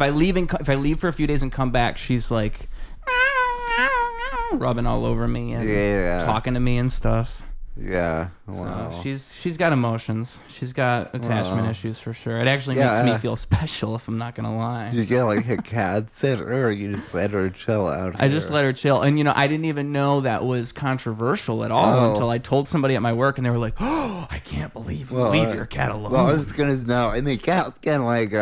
if I leave for a few days and come back, she's like rubbing all over me and talking to me and stuff. Yeah. Wow. So she's got emotions. She's got attachment issues for sure. It actually makes me feel special, if I'm not gonna lie. You get like a cat sitter, or you just let her chill out here? I just let her chill, and I didn't even know that was controversial at all until I told somebody at my work, and they were like, "Oh, I can't believe you leave your cat alone." Well, I was gonna know. I mean, cats can like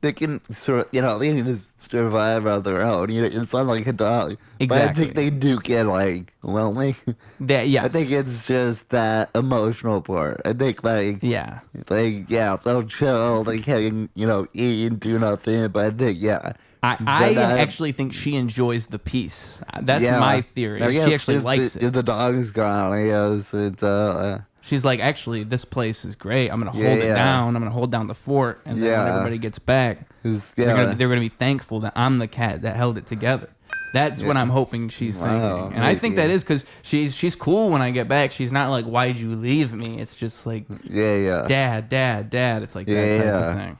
they can sort of, they can just survive on their own. It's not like a dog. Exactly. But I think they do get like lonely. Yes. I think it's just that emotional part. I think they'll chill, they can eat and do nothing. But I think I actually think she enjoys the peace. That's my theory. She actually likes it. If the dog is gone, I guess it's she's like, actually, this place is great. I'm going to hold it down. I'm going to hold down the fort. And then when everybody gets back, they're going to be thankful that I'm the cat that held it together. That's what I'm hoping she's thinking. And I think that is because she's cool when I get back. She's not like, why'd you leave me? It's just like, dad. It's like that type of thing.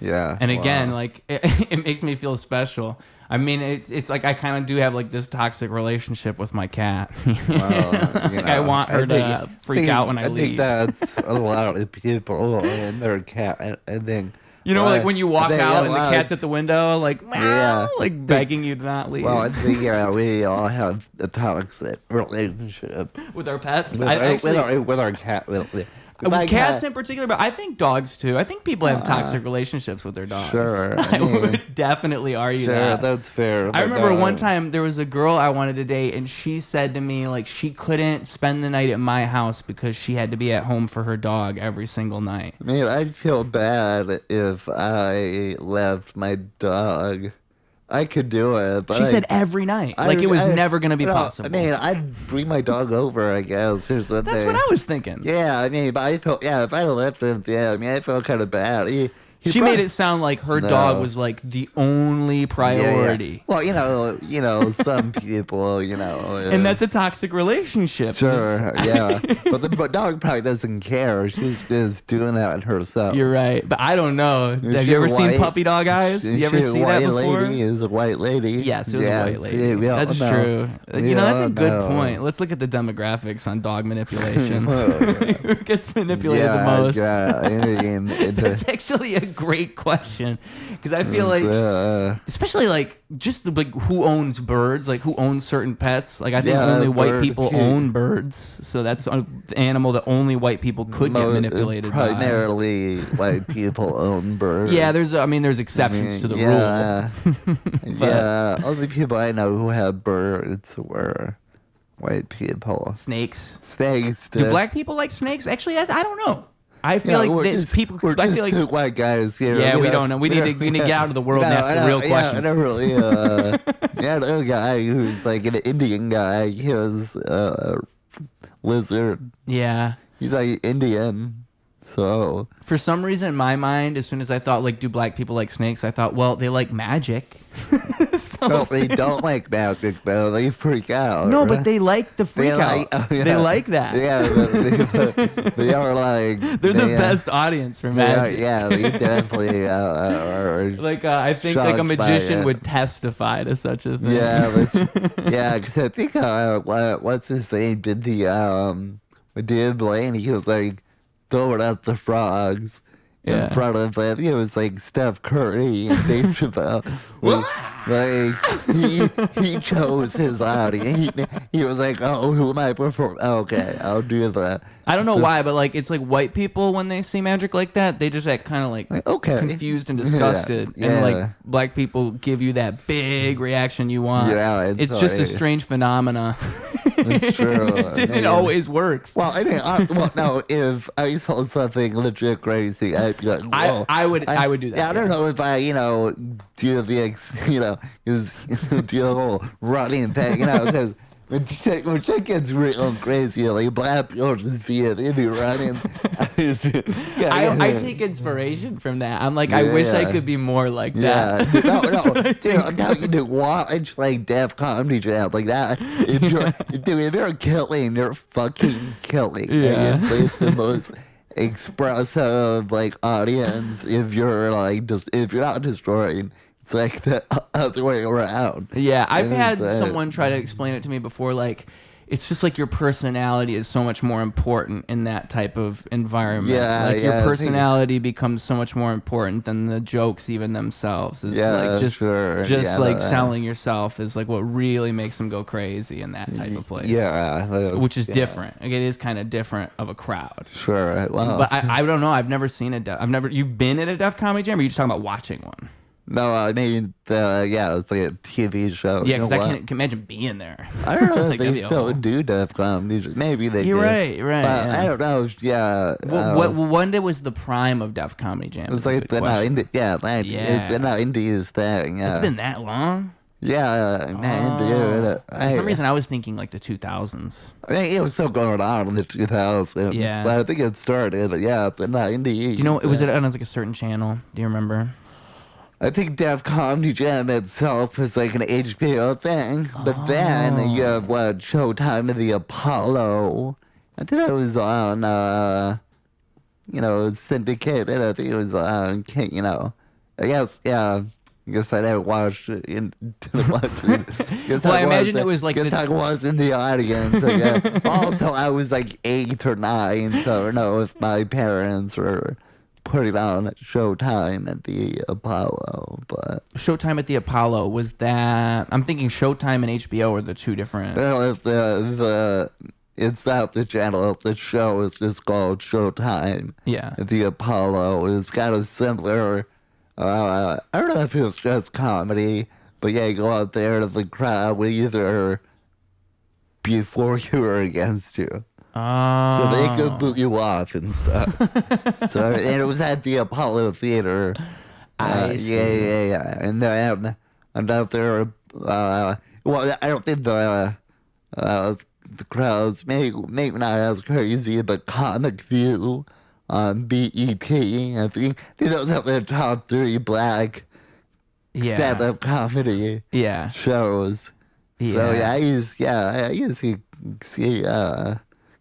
Yeah. And again, like, it makes me feel special. I mean, it's like I kind of do have like this toxic relationship with my cat. I want her to freak out when I leave. I think that's a lot of people and their cat. And then like when you walk out and the cat's at the window, like meow, like begging you to not leave. Well, I think we all have a toxic relationship with our pets. With our cat. Cats in particular, but I think dogs too. I think people have toxic relationships with their dogs. Sure. I would definitely argue that. Sure, that's fair. I remember one time there was a girl I wanted to date, and she said to me, like, she couldn't spend the night at my house because she had to be at home for her dog every single night. I mean, I'd feel bad if I left my dog. I could do it, but she said every night, like it was never going to be possible. I mean, I'd bring my dog over, I guess. That's what I was thinking. Yeah, I mean, but I felt, if I left him, I mean, I felt kind of bad. She made it sound like her dog was like the only priority. Yeah. Well, some people, and that's a toxic relationship. Sure, yeah. But the dog probably doesn't care. She's just doing that herself. You're right, but I don't know. Have you ever seen Puppy Dog Eyes? You ever see that before? Lady is a white lady. Yes, it was a white lady. That's true. That's a good point. Let's look at the demographics on dog manipulation. Who gets manipulated the most? That's actually a great question, because I feel like, especially like just like who owns birds, like who owns certain pets. Like I think only white people own birds, so that's an animal that only white people could get manipulated. Primarily, white people own birds. Yeah, there's exceptions to the rule. Only people I know who have birds were white people. Snakes. Do black people like snakes? Actually, I don't know. I feel like there's people. We're I just feel like two white guys here. Yeah, we don't know. We need to get out of the world and ask the real questions. I really. Another guy who's like an Indian guy. He was a lizard. Yeah, he's like Indian. So for some reason, in my mind, as soon as I thought like, do black people like snakes? I thought, well, they like magic. No, they don't like magic though. They freak out. No, but they like the freak out. They like that. Yeah, they are like they're the best audience for magic. Yeah, they definitely are. Like I think like a magician would testify to such a thing. Yeah, because I think what's his name did Dan Blaney. He was like throwing out the frogs in front of it. It was like Steph Curry and Dave Chappelle. Like he chose his audience. He was like, oh, who am I performing? Okay, I'll do that. I don't know why, but like it's like white people when they see magic like that, they just act kind of like confused and disgusted, and like black people give you that big reaction you want. Yeah, it's just a strange phenomena. It's true. It always works. Well, I mean, now if I saw something legit crazy, I'd be like, whoa. I would do that. Yeah, I don't know if I do the do the whole running thing, because when shit gets real crazy, like black people they'd be running. I take inspiration from that. I'm like, I wish I could be more like that. No, you do watch like Def Comedy Jam like that. If you're killing, you're fucking killing. Yeah. It's like the most. expressive like audience if you're like just if you're not destroying. It's like the other way around. Yeah, I've had someone try to explain it to me before, like it's just like your personality is so much more important in that type of environment. Yeah, like your personality becomes so much more important than the jokes even themselves. It's like just selling yourself is like what really makes them go crazy in that type of place. Yeah, which is different. Like, it is kind of different of a crowd. Sure. Well, but I don't know. I've never seen you've been at a Def Comedy Jam, or are you just talking about watching one? No, I mean, it's like a TV show. Yeah, because I can't imagine being there. I don't know if they still do Def Comedy. Maybe they do. You're right. But I don't know. Yeah. When was the prime of Def Comedy Jam? It's like the 90s. Yeah, it's an 90s thing. Yeah. It's been that long? Yeah. For some reason, I was thinking like the 2000s. I mean, it was still going on in the 2000s. Yeah. But I think it started, the 90s. Do you know, was it on like a certain channel? Do you remember? I think Def Comedy Jam itself was like an HBO thing, but then you have Showtime and the Apollo. I think that was on, syndicated. I think it was on, I guess I never watched it. I imagine it was like I was in the audience. Also, I was like 8 or 9, so I don't know if my parents were put it on at Showtime at the Apollo, but Showtime at the Apollo, was that? I'm thinking Showtime and HBO are the two different. Well, it's not the channel. The show is just called Showtime. Yeah. At the Apollo is kind of similar. I don't know if it was just comedy, but yeah, you go out there to the crowd with either be for you or against you. So they could boot you off and stuff. And it was at the Apollo Theater. I see. Yeah. And out there, I don't think the crowds maybe not as crazy, but Comic View on BET. I think those are the top 3 black stand-up comedy shows. Yeah. So I used to see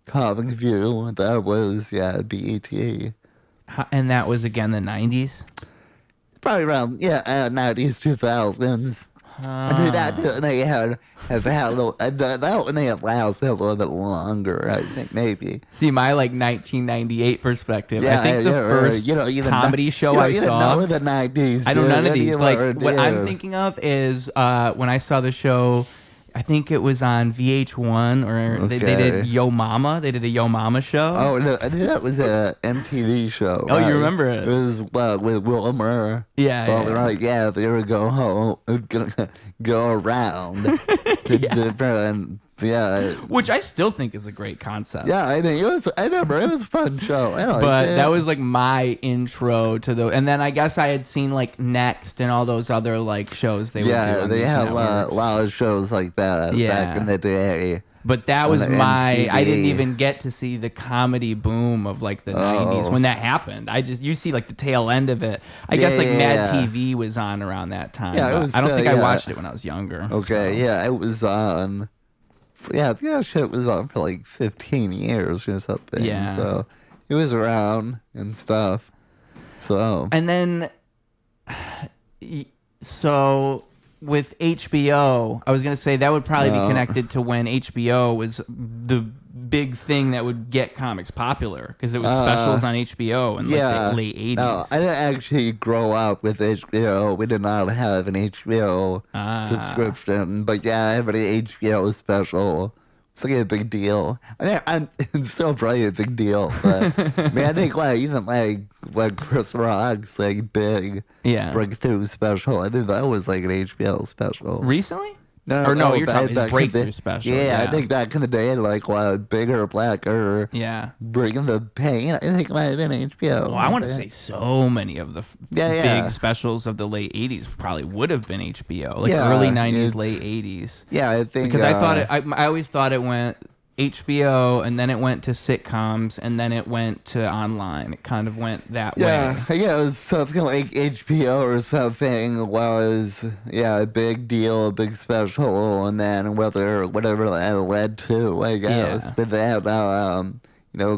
Comic View. That was BET. And that was again the 90s? Probably around 90s, 2000s. They have had a little. That one they had lasted a little bit longer. I think maybe. See, my like 1998 perspective. I think the first comedy show I saw. Know the 90s. I know none of these. Like what I'm thinking of is when I saw the show. I think it was on VH1 or they did Yo Momma. They did a Yo Momma show. Oh, no, I think that was a MTV show. Oh, you remember it? It was with Omar. Yeah. They're like, they would go home, go around to different. Yeah. Which I still think is a great concept. Yeah, I think it was. I remember it was a fun show. That was like my intro to the. And then I guess I had seen like Next and all those other like shows they would do. Yeah, they had a lot of shows like that back in the day. But that was my. I didn't even get to see the comedy boom of like the 90s when that happened. You see like the tail end of it. I guess like Mad TV was on around that time. Yeah, I don't think I watched it when I was younger. Okay, so. It was on. Yeah, that shit was on for like 15 years or something. Yeah. So it was around and stuff. So. And then, so with HBO, I was going to say that would probably be connected to when HBO was the big thing that would get comics popular because it was specials on HBO in like the late 80s. No, I didn't actually grow up with HBO. We did not have an HBO subscription. But yeah, I have an HBO special. It's like a big deal. I mean, it's still probably a big deal. But I mean, I think even like Chris Rock's like big breakthrough special. I think that was like an HBO special. Recently? No, you're talking his breakthrough special. Yeah, I think back in the day, like Bigger, Blacker. Yeah. Bringing the Pain. I think it might have been HBO. Well, I want to say so many of the big specials of the late 80s probably would have been HBO. Like early 90s, late 80s. Yeah, I think. Because I thought I always thought it went HBO and then it went to sitcoms and then it went to online. It kind of went that way. Yeah, it was something like HBO or something was a big deal, a big special, and then whatever that led to, I guess. But that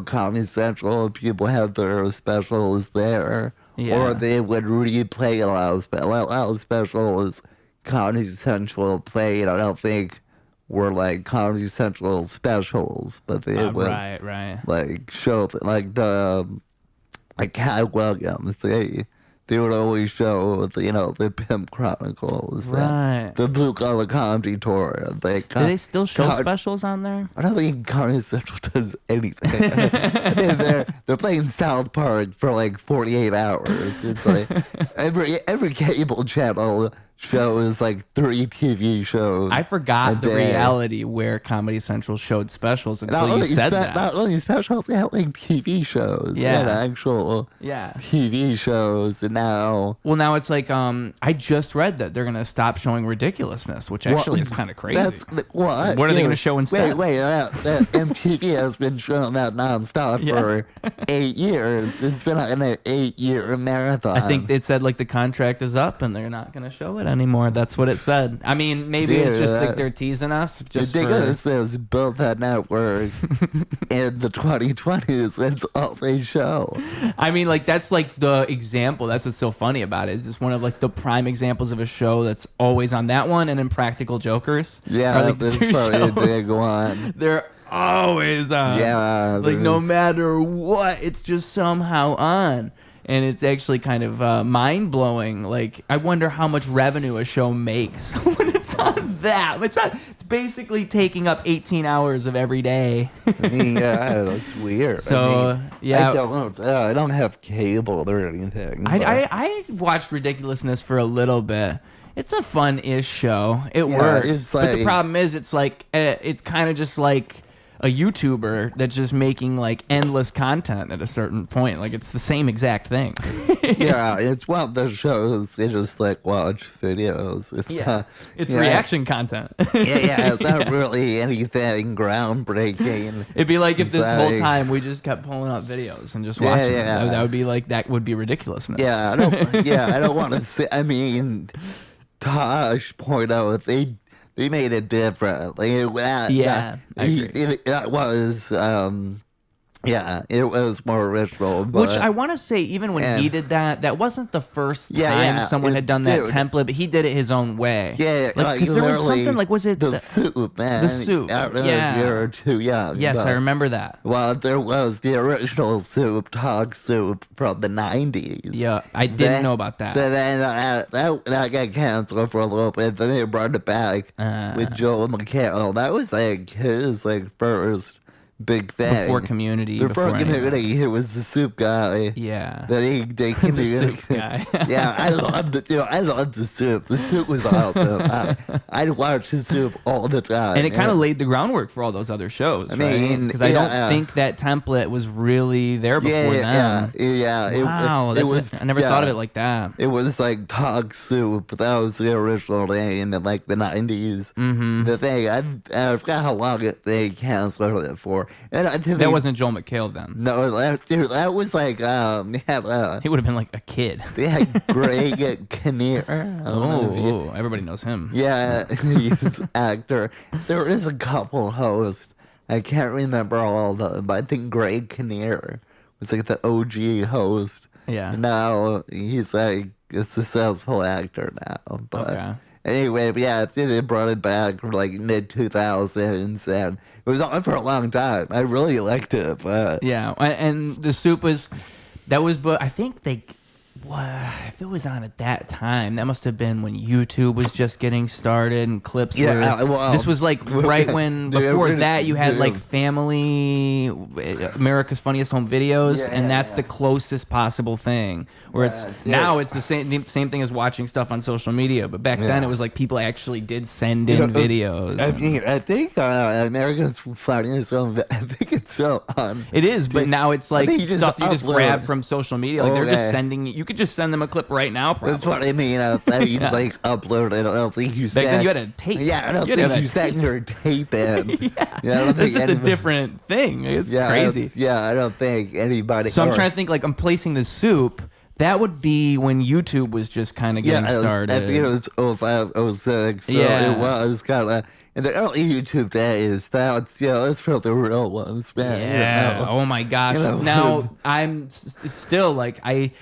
Comedy Central, people have their specials there. Yeah. Or they would replay a lot of specials Comedy Central played. I don't think were like Comedy Central specials, but they would like show like Cat Williams. They would always show the Pimp Chronicles, the Blue Collar Comedy Tour. Do they still show specials on there? I don't think Comedy Central does anything. I think they're playing South Park for like 48 hours. It's like every cable channel shows like 3 TV shows. I forgot the reality where Comedy Central showed specials until you said that. Not only specials, they had like TV shows. They had actual TV shows, and now... Well, now it's like, I just read that they're going to stop showing Ridiculousness, which actually is kind of crazy. What are they going to show instead? Wait, that MTV has been showing that nonstop for 8 years. It's been an 8-year marathon. I think they said like the contract is up and they're not going to show it anymore. That's what it said. I mean, maybe it's just like they're teasing us. Ridiculousness built that network in the 2020s. That's all they show. I mean, like that's like the example. That's what's so funny about it. Is this one of like the prime examples of a show that's always on that one and Impractical Jokers? Yeah, like that's probably a big one. They're always on. Yeah, like no matter what, it's just somehow on. And it's actually kind of mind-blowing. Like, I wonder how much revenue a show makes when it's on that. It's basically taking up 18 hours of every day. I mean, it's weird. So, I don't have cable or anything. I watched Ridiculousness for a little bit. It's a fun-ish show. It works. But the problem is, it's like, it's kind of just like a YouTuber that's just making like endless content at a certain point. Like it's the same exact thing. Yeah, it's one of those shows they just like watch videos. It's reaction content. It's not really anything groundbreaking. It'd be like if this whole time we just kept pulling up videos and just watching them. That would be like, that would be Ridiculousness. Yeah, I don't want to say, I mean, Tosh pointed out they made it different. Like that was it was more original. But, which I want to say, even when he did that wasn't the first time someone had done that template, but he did it his own way. Yeah, because there was something like, was it the soup, man? The soup. I don't know if you're too young. Yes, I remember that. Well, there was the original soup, Talk Soup from the 90s. Yeah, I didn't know about that. So then that got canceled for a little bit. Then they brought it back with Joel McHale. That was like his first big thing. Before Community. Before Community, it was the soup guy. Yeah. The soup guy. Yeah, I loved the soup. The soup was awesome. I'd watch the soup all the time. And it kind of laid the groundwork for all those other shows, because I don't think that template was really there before then. Yeah. Wow, I never thought of it like that. It was like Talk Soup. That was the original name in like the 90s. Mm-hmm. The thing, I forgot how long they canceled it for. And I think that wasn't Joel McHale then. No, that was like he would have been like a kid. They had Greg Kinnear. Everybody knows him. Yeah, he's an actor. There is a couple hosts. I can't remember all of them, but I think Greg Kinnear was like the OG host. Yeah. Now he's like a successful actor now. But anyway, they brought it back from like mid-2000s, and it was on for a long time. I really liked it, but and the soup but I think if it was on at that time, that must have been when YouTube was just getting started and clips this was like right when, before that, you had like Family, America's Funniest Home Videos, and that's the closest possible thing. Where now it's the same thing as watching stuff on social media, but back then it was like people actually did send in videos. I mean, I think America's Funniest Home, I think it's still on. It is, but now it's like stuff you just grab from social media. Like they're just sending you could just send them a clip right now, probably. That's what I mean. You just like upload it. I don't think you back then you had a tape. Yeah, I don't think you sent your tape in. It's just a different thing. It's crazy. I don't think anybody. So I'm trying to think, like, I'm placing the soup. That would be when YouTube was just kind of getting started. I think it was 05, 06. So it was kind of. in the early YouTube days, that's for the real ones, man. Yeah. Oh my gosh. Now I'm still like I'm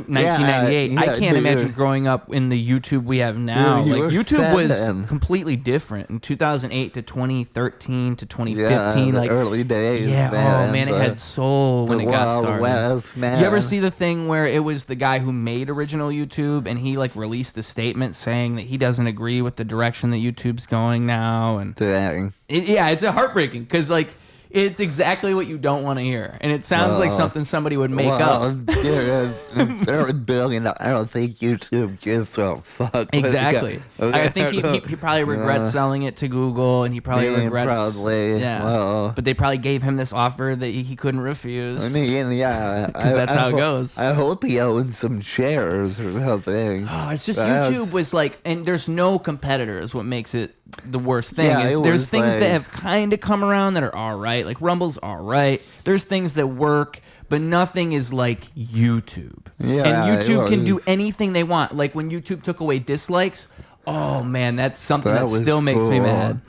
1998. I can't imagine growing up in the YouTube we have now. Dude, like YouTube was completely different in 2008 to 2013 to 2015. The like early days. Yeah. Man, oh man, it had soul when it got started. West, man. You ever see the thing where it was the guy who made original YouTube and he like released a statement saying that he doesn't agree with the direction that YouTube's going now? And dang. It's a heartbreaking because like it's exactly what you don't want to hear, and it sounds like something somebody would make up. They're a billion. I don't think YouTube gives a fuck. Exactly. I think he probably regrets selling it to Google, and he probably regrets. Probably. Yeah. But they probably gave him this offer that he couldn't refuse. I mean, yeah, because that's how it goes. I hope he owns some shares or something. Oh, it's just YouTube was like, and there's no competitors. What makes it the worst thing is there's things that have kind of come around that are all right. Like Rumble's all right. There's things that work, but nothing is like YouTube. Yeah, and YouTube can do anything they want. Like when YouTube took away dislikes, oh man, that's something that still makes me mad.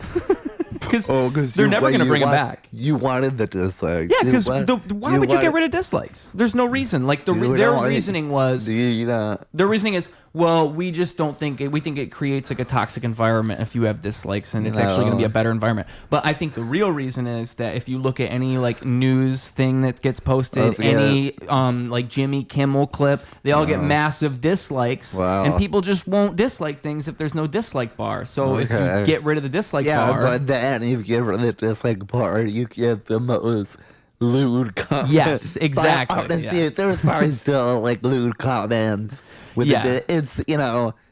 Because they're never going to bring them back. You wanted the dislikes. Yeah, because why would you get rid of dislikes? There's no reason. Like their reasoning was, their reasoning is, well, we just don't think we think it creates like a toxic environment if you have dislikes, and it's actually going to be a better environment. But I think the real reason is that if you look at any like news thing that gets posted, any like Jimmy Kimmel clip, they all get massive dislikes, and people just won't dislike things if there's no dislike bar. So if you get rid of the dislike bar, but then if you get rid of the dislike bar, you get the most lewd comments. Yes, exactly. But honestly, there's probably still like lewd comments with it's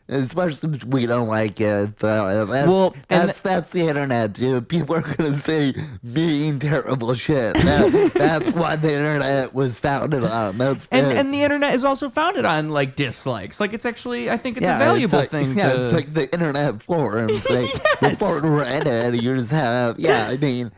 especially if we don't like it. That's the internet, dude. People are gonna say mean, terrible shit. That's what the internet was founded on. And the internet is also founded on like dislikes. Like it's actually, I think it's a valuable thing. It's like the internet forums. Like the forum Reddit, you just have. I mean,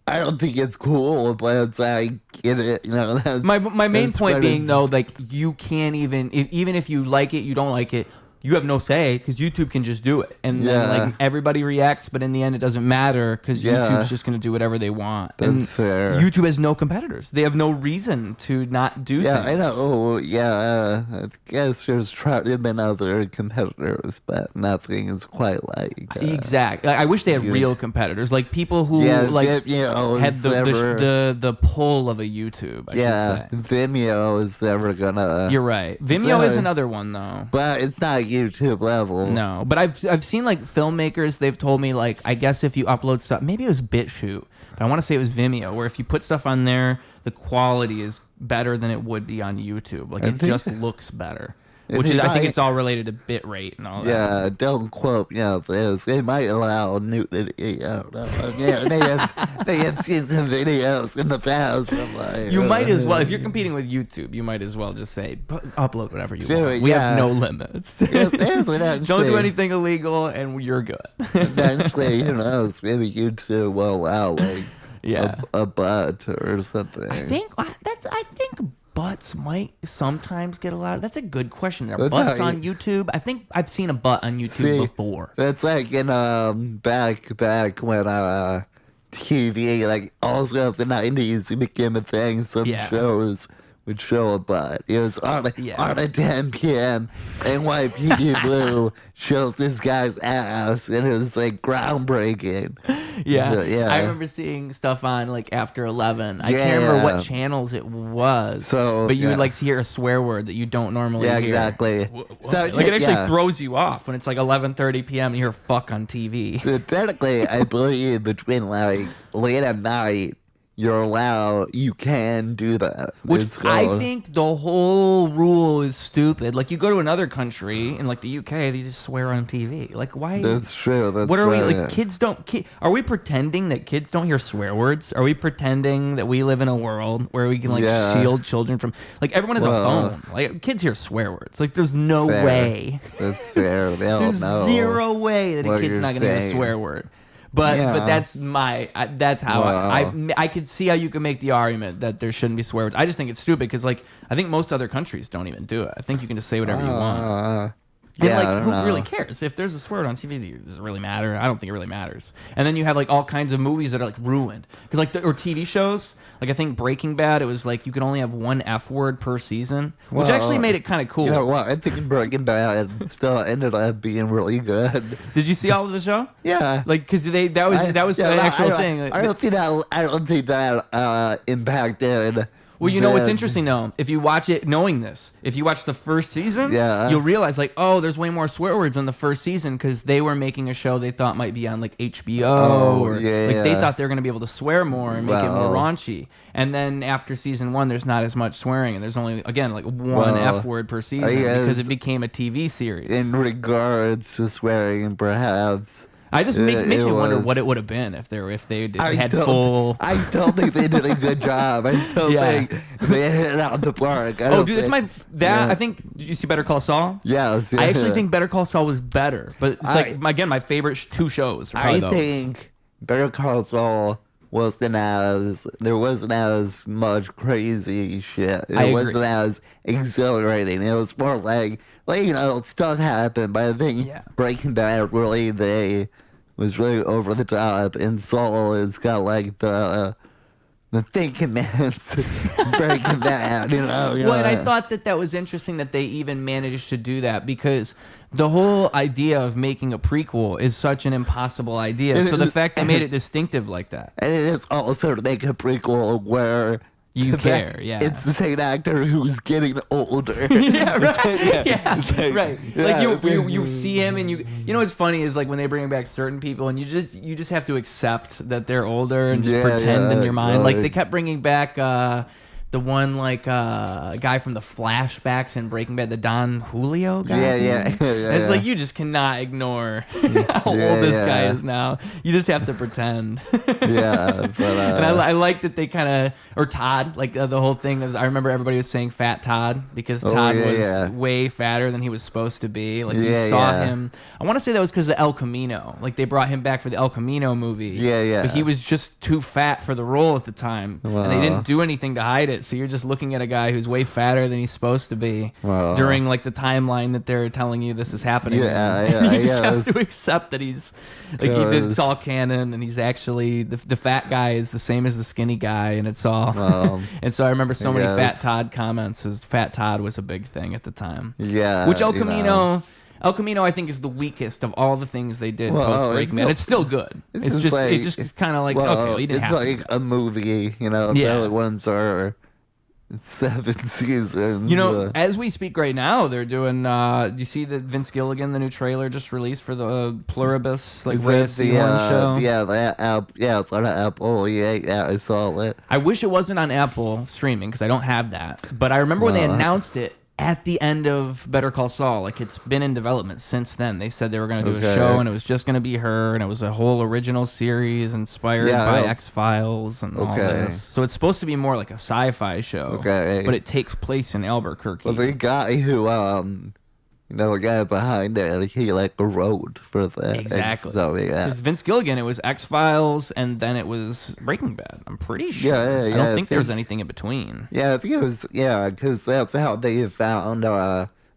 I don't think it's cool, but it's like, get it, my main point being though, like you can't even if you like it, you don't like it. You have no say because YouTube can just do it, and then like everybody reacts. But in the end, it doesn't matter because YouTube's just going to do whatever they want. That's fair. YouTube has no competitors; they have no reason to not do things. I know. I guess there's tried to been other competitors, but nothing is quite like exactly. I wish they had real competitors, like people who like had the pull of a YouTube. Vimeo is never gonna. You're right. Vimeo is another one though, but it's not YouTube level. No, but I've seen like filmmakers, they've told me like, I guess if you upload stuff, maybe it was BitChute, but I want to say it was Vimeo, where if you put stuff on there, the quality is better than it would be on YouTube. Like it just looks better. Which is, I think it's all related to bit rate and all that. Yeah, don't quote this. They might allow nudity. I don't know. They have seen some videos in the past. You might as well, if you're competing with YouTube, you might as well just say, upload whatever you want. We have no limits. Don't do anything illegal, and you're good. Eventually, maybe YouTube will allow like a butt or something. I think butts might sometimes get allowed. That's a good question. Are butts on YouTube? I think I've seen a butt on YouTube before. That's like in back when TV, like also of the 90s, it became a thing. Some shows would show a butt. It was on at 10 p.m. NYPD Blue shows this guy's ass, and it was like groundbreaking. I remember seeing stuff on like after 11. I can't remember what channels it was. But you would like hear a swear word that you don't normally hear. Exactly. So like it actually throws you off when it's like 11:30 p.m. and you hear fuck on TV. So technically, I believe between like late at night, you can do that. Which I think the whole rule is stupid. Like you go to another country, in like the UK, they just swear on TV. Like why? That's true. What are we, like kids don't, are we pretending that kids don't hear swear words? Are we pretending that we live in a world where we can like shield children from, like everyone has a phone. Like kids hear swear words. Like there's no way. That's fair. They all know. Zero way that a kid's not going to hear a swear word. But that's how I could see how you can make the argument that there shouldn't be swear words. I just think it's stupid because like I think most other countries don't even do it. I think you can just say whatever you want. And like, who really cares? If there's a swear word on TV, does it really matter? I don't think it really matters. And then you have like all kinds of movies that are like ruined because like or TV shows. Like I think Breaking Bad, it was like you could only have one F word per season, which actually made it kind of cool. You know what? I think Breaking Bad still ended up being really good. Did you see all of the show? Yeah. Like because that was an actual thing. I don't think that impacted. Well, you know what's interesting though? If you watch it knowing this, if you watch the first season, you'll realize like, oh, there's way more swear words in the first season because they were making a show they thought might be on like HBO they thought they were going to be able to swear more and make it more raunchy. And then after season 1, there's not as much swearing and there's only again like one F word per season because it became a TV series. In regards to swearing, perhaps. I just makes me wonder what it would have been if they had full. I still think they did a good job. I still think they hit it out the park. I think. Did you see Better Call Saul? Yes. I actually think Better Call Saul was better, but it's again my favorite 2 shows. I think Better Call Saul wasn't as much crazy shit. It wasn't as exhilarating. It was more like stuff happened, but I think Breaking Bad was really over the top, and Saul has got like the thinking man's Breaking Bad, Well, and I thought that was interesting that they even managed to do that because the whole idea of making a prequel is such an impossible idea. So the fact they made it distinctive like that, and it is also to make a prequel where. You care, yeah. It's the same actor who's getting older. Yeah, right. Right. Like you see him, and you know what's funny is like when they bring back certain people, and you just have to accept that they're older and just pretend in your mind. Like they kept bringing back the one guy from the flashbacks in Breaking Bad, the Don Julio guy. Yeah. It's like you just cannot ignore how old this guy is now. You just have to pretend. But and I like that they kind of or Todd, like the whole thing. I remember everybody was saying Fat Todd because Todd was way fatter than he was supposed to be. Like you saw him. I want to say that was because of El Camino. Like they brought him back for the El Camino movie. Yeah. But he was just too fat for the role at the time, and they didn't do anything to hide it. So you're just looking at a guy who's way fatter than he's supposed to be during like the timeline that they're telling you this is happening. You just have to accept that he's like it's all canon, and he's actually the fat guy is the same as the skinny guy, and it's all. And so I remember so many Fat Todd comments. As Fat Todd was a big thing at the time. Yeah, which El Camino. El Camino, I think, is the weakest of all the things they did post Breaking Bad. It's still good. It's just kind of like okay, you didn't have to. It's like a movie, The other ones are 7 seasons. As we speak right now, they're doing. Do you see that Vince Gilligan, the new trailer, just released for the Pluribus, like Ray Seahorn show? Yeah, it's on Apple. Yeah, I saw it. I wish it wasn't on Apple streaming because I don't have that. But I remember when they announced it. At the end of Better Call Saul, like it's been in development since then. They said they were going to do a show, and it was just going to be her, and it was a whole original series inspired by X-Files and all this. So it's supposed to be more like a sci-fi show, but it takes place in Albuquerque. Well, the guy who, the guy behind it, he wrote for that. Exactly. So, Because Vince Gilligan, it was X-Files, and then it was Breaking Bad. I'm pretty sure. I don't think there was anything in between. Yeah, I think it was, because that's how they found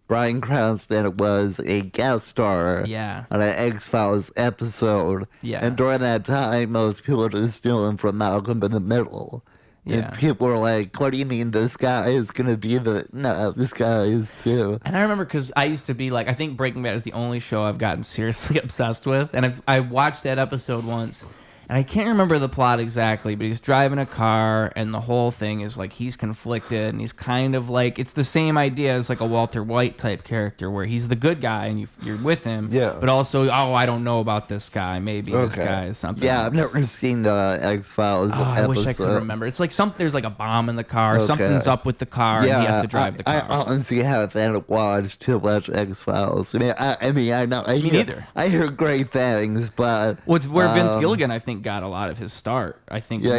Bryan Cranston was a guest star on an X-Files episode. Yeah. And during that time, most people were just stealing from Malcolm in the Middle. And people were like, what do you mean this guy is going to be no, this guy is too. And I remember because I used to be like, I think Breaking Bad is the only show I've gotten seriously obsessed with. And I watched that episode once. And I can't remember the plot exactly, but he's driving a car, and the whole thing is like he's conflicted, and he's kind of like, it's the same idea as like a Walter White type character, where he's the good guy and you're with him, but also, I don't know about this guy. Maybe this guy is something. Yeah, I've never seen the X-Files episode. I wish I could remember. It's like there's like a bomb in the car, something's up with the car, and he has to drive the car. I honestly haven't watched too much X-Files. I know. Me neither. I hear great things, but... It's where Vince Gilligan, I think, got a lot of his start. I think we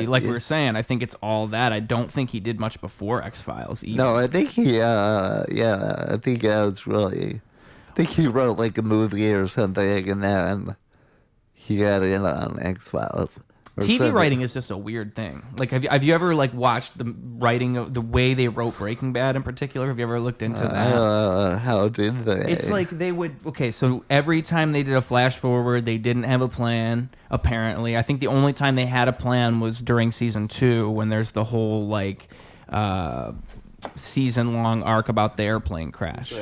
were saying, I think it's all that. I don't think he did much before X-Files either. No, I think he I think he wrote like a movie or something, and then he got in on X-Files. TV writing is just a weird thing. Like, have you ever like watched the writing of the way they wrote Breaking Bad in particular? Have you ever looked into that? How did they? It's like they would. Okay, so every time they did a flash forward, they didn't have a plan. Apparently, I think the only time they had a plan was during season 2 when there's the whole like. Season-long arc about the airplane crash. So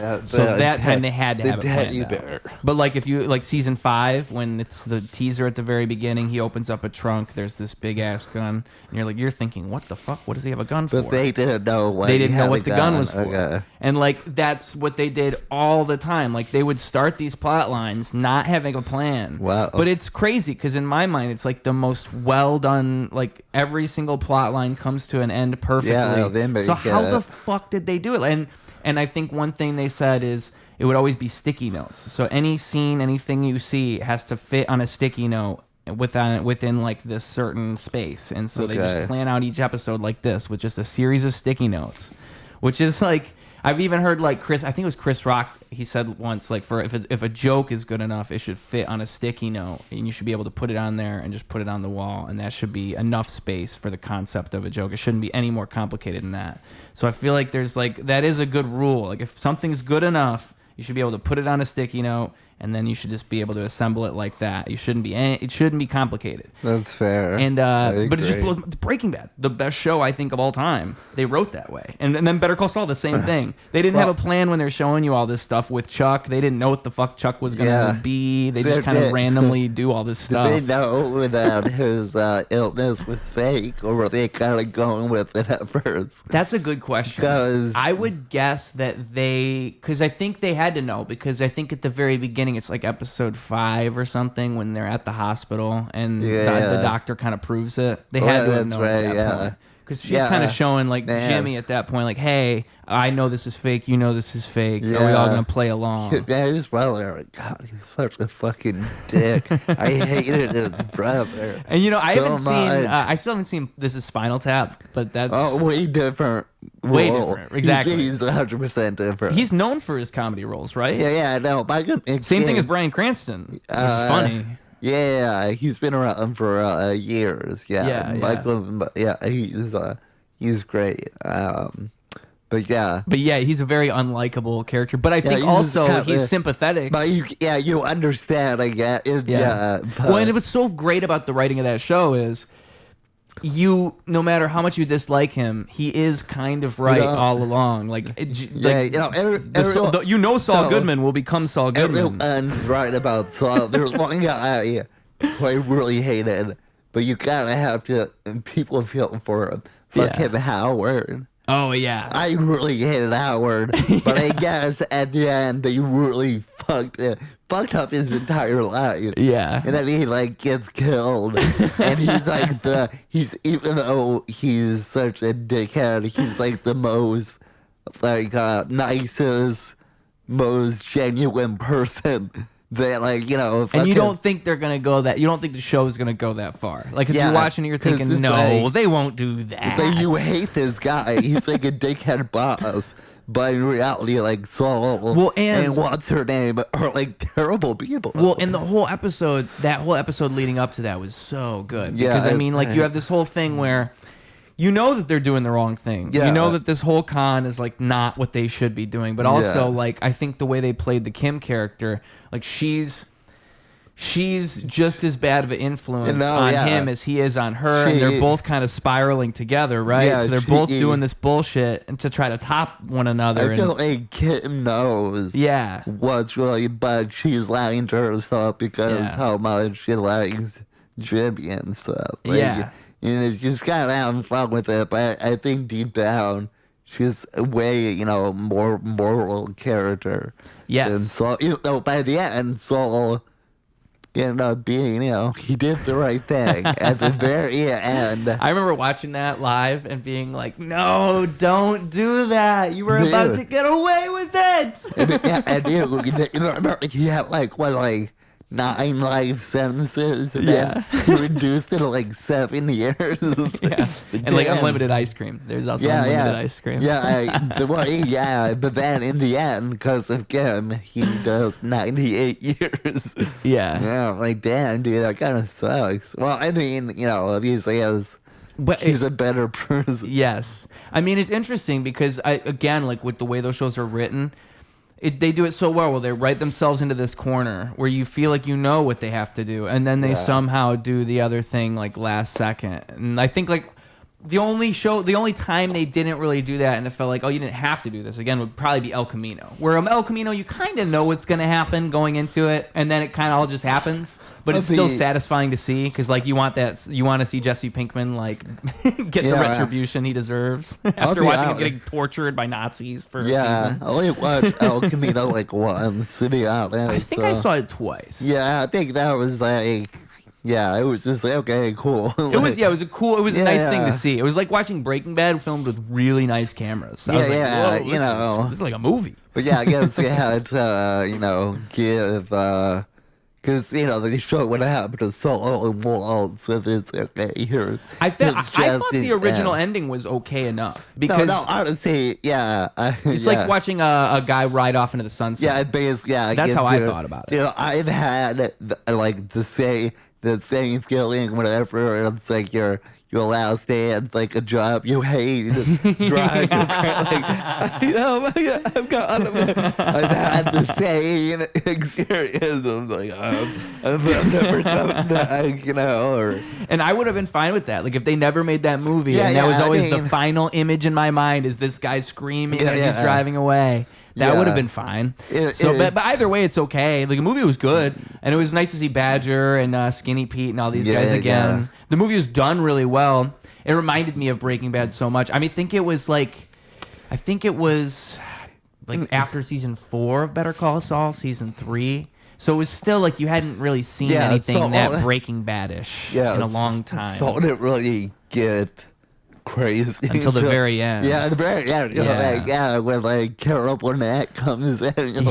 that time they had to have a plan. But like if you like season 5 when it's the teaser at the very beginning, he opens up a trunk. There's this big ass gun, and you're thinking, what the fuck? What does he have a gun for? But they didn't know what the gun was for. Okay. And like that's what they did all the time. Like they would start these plot lines not having a plan. Wow. But it's crazy because in my mind it's like the most well done. Like every single plot line comes to an end perfectly. Yeah, so how the fuck did they do it? And I think one thing they said is it would always be sticky notes. So any scene, anything you see has to fit on a sticky note within like this certain space. And so they just plan out each episode like this with just a series of sticky notes, which is like I've even heard like I think it was Chris Rock. He said once like if a joke is good enough, it should fit on a sticky note, and you should be able to put it on there and just put it on the wall, and that should be enough space for the concept of a joke. It shouldn't be any more complicated than that. So I feel like there's like that is a good rule. Like if something's good enough, you should be able to put it on a sticky note, and then you should just be able to assemble it like that. It shouldn't be complicated. That's fair. And but it just blows. Breaking Bad, the best show I think of all time. They wrote that way, and then Better Call Saul, the same thing. They didn't have a plan when they're showing you all this stuff with Chuck. They didn't know what the fuck Chuck was gonna be. They just kind of randomly do all this stuff. Did they know that his illness was fake, or were they kind of going with it at first? That's a good question. I would guess that because I think they had to know, because I think at the very beginning it's like episode 5 or something when they're at the hospital and the doctor kind of proves it. They had to know at that point. Because she's kind of showing like Jimmy at that point, like, hey, I know this is fake. You know this is fake. Are we all gonna play along? Yeah, his brother. God, he's such a fucking dick. I hated his brother. And I still haven't seen This Is Spinal Tap, but that's way different. Way different. Exactly. He's 100% different. He's known for his comedy roles, right? Yeah. No, same thing as Bryan Cranston. He's funny. Yeah, he's been around for years. Yeah, Michael. He's great. But yeah, he's a very unlikable character. But I think also he's sympathetic. But you understand. I guess. Well, and it was so great about the writing of that show is, no matter how much you dislike him, he is kind of right all along. Saul Goodman will become Saul Goodman. And right about Saul. There's one guy who I really hated, but you kind of have to. And people feel for him. Fucking Howard. Oh yeah, I really hated Howard, but I guess at the end they really fucked up his entire life. Yeah, and then he gets killed, and he's even though he's such a dickhead, he's the most nicest, most genuine person. That and you don't think they're gonna go that. You don't think the show's gonna go that far. If you're watching, you're thinking, no, they won't do that. It's you hate this guy. He's a dickhead boss, but in reality, Saul and what's her name are terrible people. Well, and that whole episode leading up to that was so good because you have this whole thing where. You know that they're doing the wrong thing. Yeah. You know that this whole con is not what they should be doing. But also I think the way they played the Kim character, she's just as bad of an influence on him as he is on her, and they're both kind of spiraling together, right? Yeah, so they're both doing this bullshit and to try to top one another. I feel like Kim knows what's really bad. She's lying to herself because how much she likes Jimmy and stuff. And she's kind of having fun with it, but I think deep down, she's a way, more moral character. Yes. And Saul, though by the end, Saul ended up being, he did the right thing at the very end. I remember watching that live and being like, no, don't do that. You were about to get away with it. And remember, he had 9 life sentences, and then reduced it to like 7 years. And like unlimited ice cream. There's also unlimited ice cream. But then in the end, because of Kim, he does 98 years. Yeah, like damn, dude, that kind of sucks. Well, I mean, at least he's a better person. Yes, I mean it's interesting because again, like with the way those shows are written. They do it so well where they write themselves into this corner where you feel like you know what they have to do, and then they somehow do the other thing like last second. And I think like the only time they didn't really do that and it felt like, oh, you didn't have to do this again would probably be El Camino. Where El Camino, you kind of know what's going to happen going into it, and then it kind of all just happens. But it's still satisfying to see because, like, you want to see Jesse Pinkman like get the retribution he deserves after watching him getting tortured by Nazis for a season. I only watched El Camino like once, to be honest. I think I saw it twice. Yeah, I think that was like, it was just like, okay, cool. It was it was a nice thing to see. It was like watching Breaking Bad filmed with really nice cameras. So I was like, whoa, this is like a movie. But I guess to give. Because, they show what happened to Saul and Walt, so it's okay, here's I thought the original ending was okay enough. Because no, honestly, it's like watching a guy ride off into the sunset. Yeah, basically, that's how I thought about it. I've had, the same feeling whenever it's like your last day at like a job you hate, drive your car, I've had the same experience. I'm like, I've never done that, And I would have been fine with that. Like if they never made that movie, and that was always the final image in my mind is this guy screaming as he's driving away. That would have been fine. But either way, it's okay. Like the movie was good, and it was nice to see Badger and Skinny Pete and all these guys again. Yeah. The movie was done really well. It reminded me of Breaking Bad so much. I mean, I think it was like after season 4 of Better Call Saul, season 3. So it was still like you hadn't really seen anything that Breaking Bad-ish in a long time. So it didn't really get crazy until the very end. Yeah, the very end. When like Carol Burnett comes in.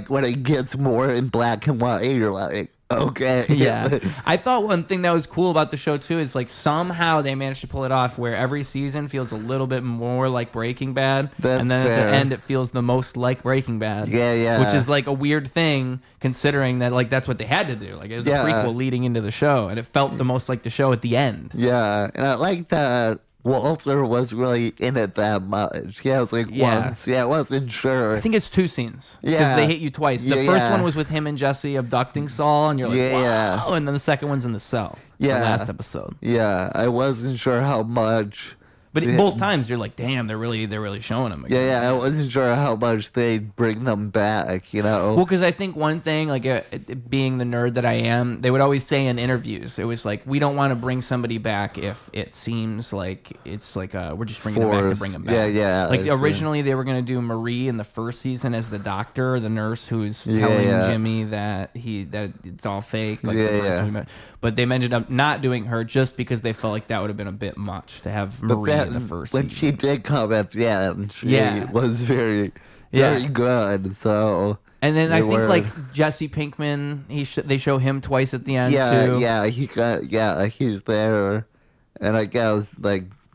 When it gets more in black and white, you're like, okay. Yeah. I thought one thing that was cool about the show too is like somehow they managed to pull it off where every season feels a little bit more like Breaking Bad. And then at the end it feels the most like Breaking Bad. Yeah. Which is like a weird thing considering that like that's what they had to do. Like it was a prequel leading into the show, and it felt the most like the show at the end. Yeah. And I like that Walter was really in it that much. Yeah, it was like once. Yeah, I wasn't sure. I think it's 2 scenes. Because they hit you twice. The first one was with him and Jesse abducting Saul, and you're like, wow. And then the second one's in the cell. The last episode. Yeah, I wasn't sure how much. But both times you're like, damn, they're really showing him again. Yeah, I wasn't sure how much they'd bring them back, Well, because I think one thing, like being the nerd that I am, they would always say in interviews, it was like, we don't want to bring somebody back if it seems like it's like we're just bringing them back to bring them back. Yeah. Like originally they were going to do Marie in the first season as the doctor, the nurse who's telling Jimmy that it's all fake. Like But they ended up not doing her just because they felt like that would have been a bit much to have Marie in the first season. She did come at the end. She was very good. So. And then I think like Jesse Pinkman, they show him twice at the end too. He's there, and I guess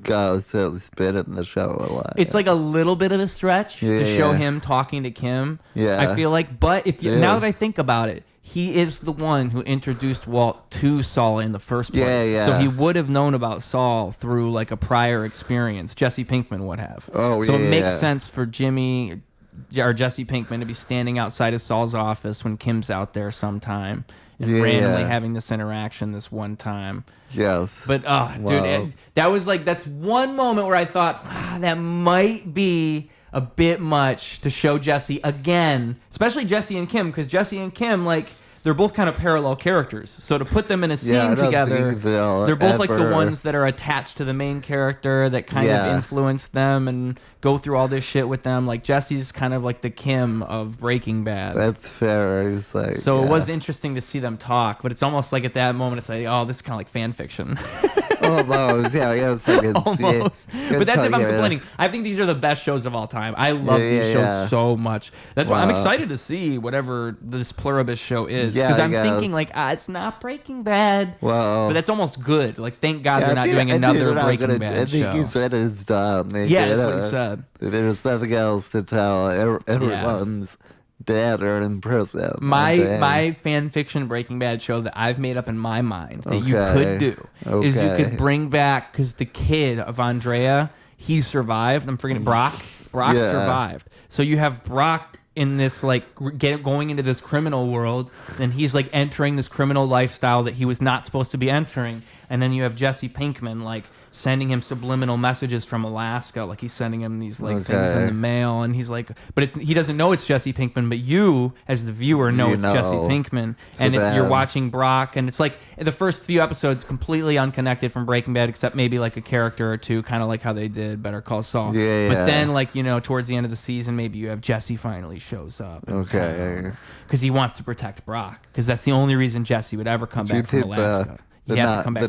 Gus has been in the show a lot. It's like a little bit of a stretch to show him talking to Kim. Yeah, I feel like, but now that I think about it, he is the one who introduced Walt to Saul in the first place. Yeah. So he would have known about Saul through like a prior experience. Jesse Pinkman would have. So it makes sense for Jesse Pinkman to be standing outside of Saul's office when Kim's out there sometime and randomly having this interaction this one time. Yes. But dude, that's one moment where I thought that might be a bit much to show Jesse again, especially Jesse and Kim, because Jesse and Kim, like, they're both kind of parallel characters. So to put them in a scene together, they're both like the ones that are attached to the main character that kind of influence them and go through all this shit with them. Like Jesse's kind of like the Kim of Breaking Bad. That's fair. It's like, so it was interesting to see them talk, but it's almost like at that moment it's like, oh, this is kind of like fan fiction. Almost, yeah, I guess I can Almost. see it. But that's if I'm complaining. I think these are the best shows of all time. I love these shows so much. That's why I'm excited to see whatever this pluribus show is. Because I'm thinking, like, it's not Breaking Bad. Well, but that's almost good. Like, thank God they're not doing another Breaking Bad show. I think he said it's done. That's what he said. There's nothing else to tell. Everyone's dead or in prison. My fan fiction Breaking Bad show that I've made up in my mind that you could do is you could bring back, because the kid of Andrea, he survived. I'm forgetting Brock. Brock survived. So you have Brock in this, like, going into this criminal world, and he's like entering this criminal lifestyle that he was not supposed to be entering. And then you have Jesse Pinkman, like, sending him subliminal messages from Alaska, like he's sending him these things in the mail, and he's like, but he doesn't know it's Jesse Pinkman, but you as the viewer know it's Jesse Pinkman. So and if you're watching Brock, and it's like the first few episodes completely unconnected from Breaking Bad, except maybe like a character or two, kind of like how they did Better Call Saul. But then, like, you know, towards the end of the season, maybe you have Jesse finally shows up. Because he wants to protect Brock, because that's the only reason Jesse would ever come back from Alaska. The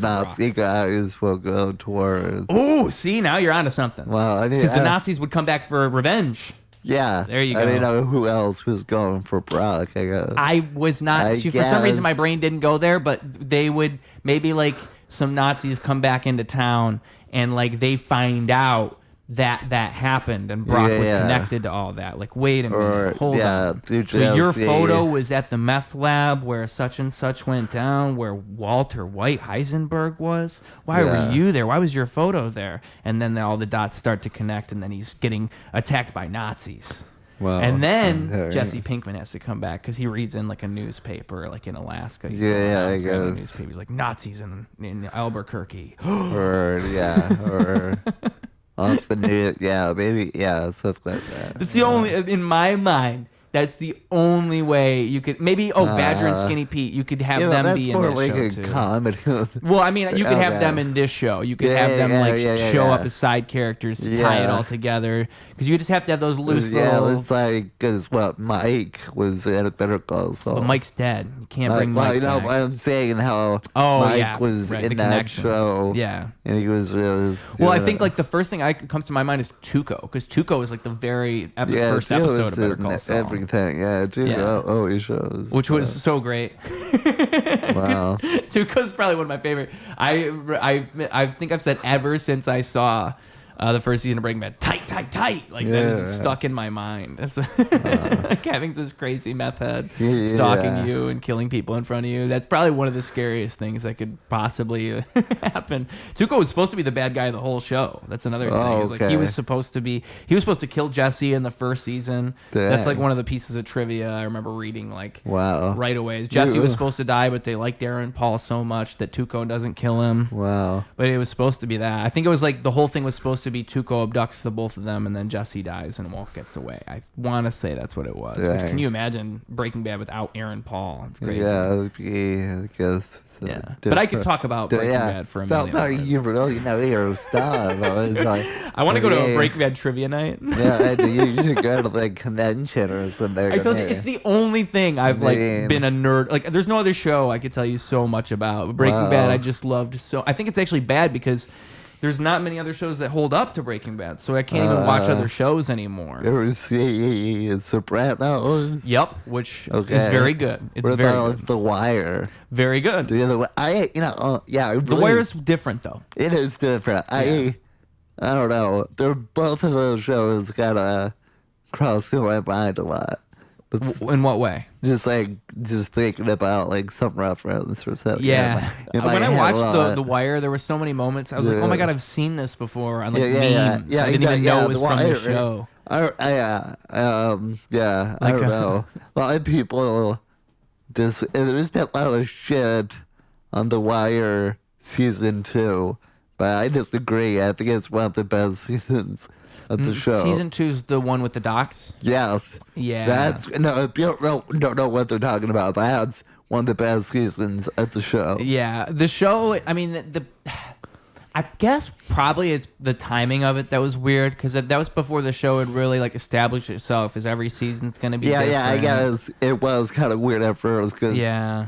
Nazi guys will go towards. Oh, see, now you're onto something. Well, because the Nazis would come back for revenge. Yeah, there you go. I didn't know who else was going for Brock. I guess I was not. For some reason, my brain didn't go there. But they would maybe, like, some Nazis come back into town, and like they find out that happened, and Brock was connected to all that. Like, wait a minute, hold on. So your photo was at the meth lab where such and such went down, where Walter White Heisenberg was. Why were you there? Why was your photo there? And then all the dots start to connect, and then he's getting attacked by Nazis. Wow. And then Jesse Pinkman has to come back because he reads in like a newspaper, like in Alaska. I guess. He's like, Nazis in Albuquerque. or off the new, maybe, stuff like that. That's the only, in my mind, that's the only way you could, maybe, Badger and Skinny Pete, you could have them be in this like show, too. Comedy. Well, I mean, you could have them in this show. You could have them, show up as side characters to tie it all together. Because you just have to have those loose little... it's like, because, Mike was at a Better Call Saul. But Mike's dead. You can't bring Mike back. I'm saying how Mike was in that show. Yeah. And he was... I think, like, the first thing that comes to my mind is Tuco. Because Tuco is, like, the very first episode of Better Call Saul. Tuco always shows. Which was so great. Wow. Tuco's probably one of my favorite. I think I've said ever since I saw the first season of Breaking Bad, tight. Like, that is stuck in my mind. It's like having this crazy meth head stalking you and killing people in front of you. That's probably one of the scariest things that could possibly happen. Tuco was supposed to be the bad guy of the whole show. That's another thing. Like, he was supposed to kill Jesse in the first season. Dang. That's like one of the pieces of trivia I remember reading, like, right away. Jesse was supposed to die, but they liked Aaron Paul so much that Tuco doesn't kill him. Wow. But it was supposed to be that. I think it was like the whole thing was supposed to be Tuco abducts the both of them, and then Jesse dies and Walt gets away. I want to say that's what it was. Can you imagine Breaking Bad without Aaron Paul? It's crazy. I guess. But I could talk about Breaking Bad for a minute. You really know your stuff. I want to go to a Breaking Bad trivia night. You should go to the convention or something. I told you, it's the only thing I've been a nerd. Like, there's no other show I could tell you so much about. Breaking Bad, I just loved so. I think it's actually bad because there's not many other shows that hold up to Breaking Bad, so I can't even watch other shows anymore. You ever see Sopranos? Yep, which is very good. It's very good. The Wire. Very good. The Wire is different, though. It is different. I don't know. Both of those shows kind of cross through my mind a lot. In what way? Just thinking about like some reference or something. Yeah. When I watched the Wire, there were so many moments. I was like, oh my god, I've seen this before on like memes. I didn't even know it was from the show. I don't know. A lot of people there's been a lot of shit on The Wire season 2, but I disagree. I think it's one of the best seasons of the show. Season 2's the one with the docs? Yes. Yeah. If you don't know what they're talking about, that's one of the best seasons of the show. Yeah. The show, I mean, I guess probably it's the timing of it that was weird, because that was before the show had really like established itself as every season's going to be different. I guess it was kind of weird at first because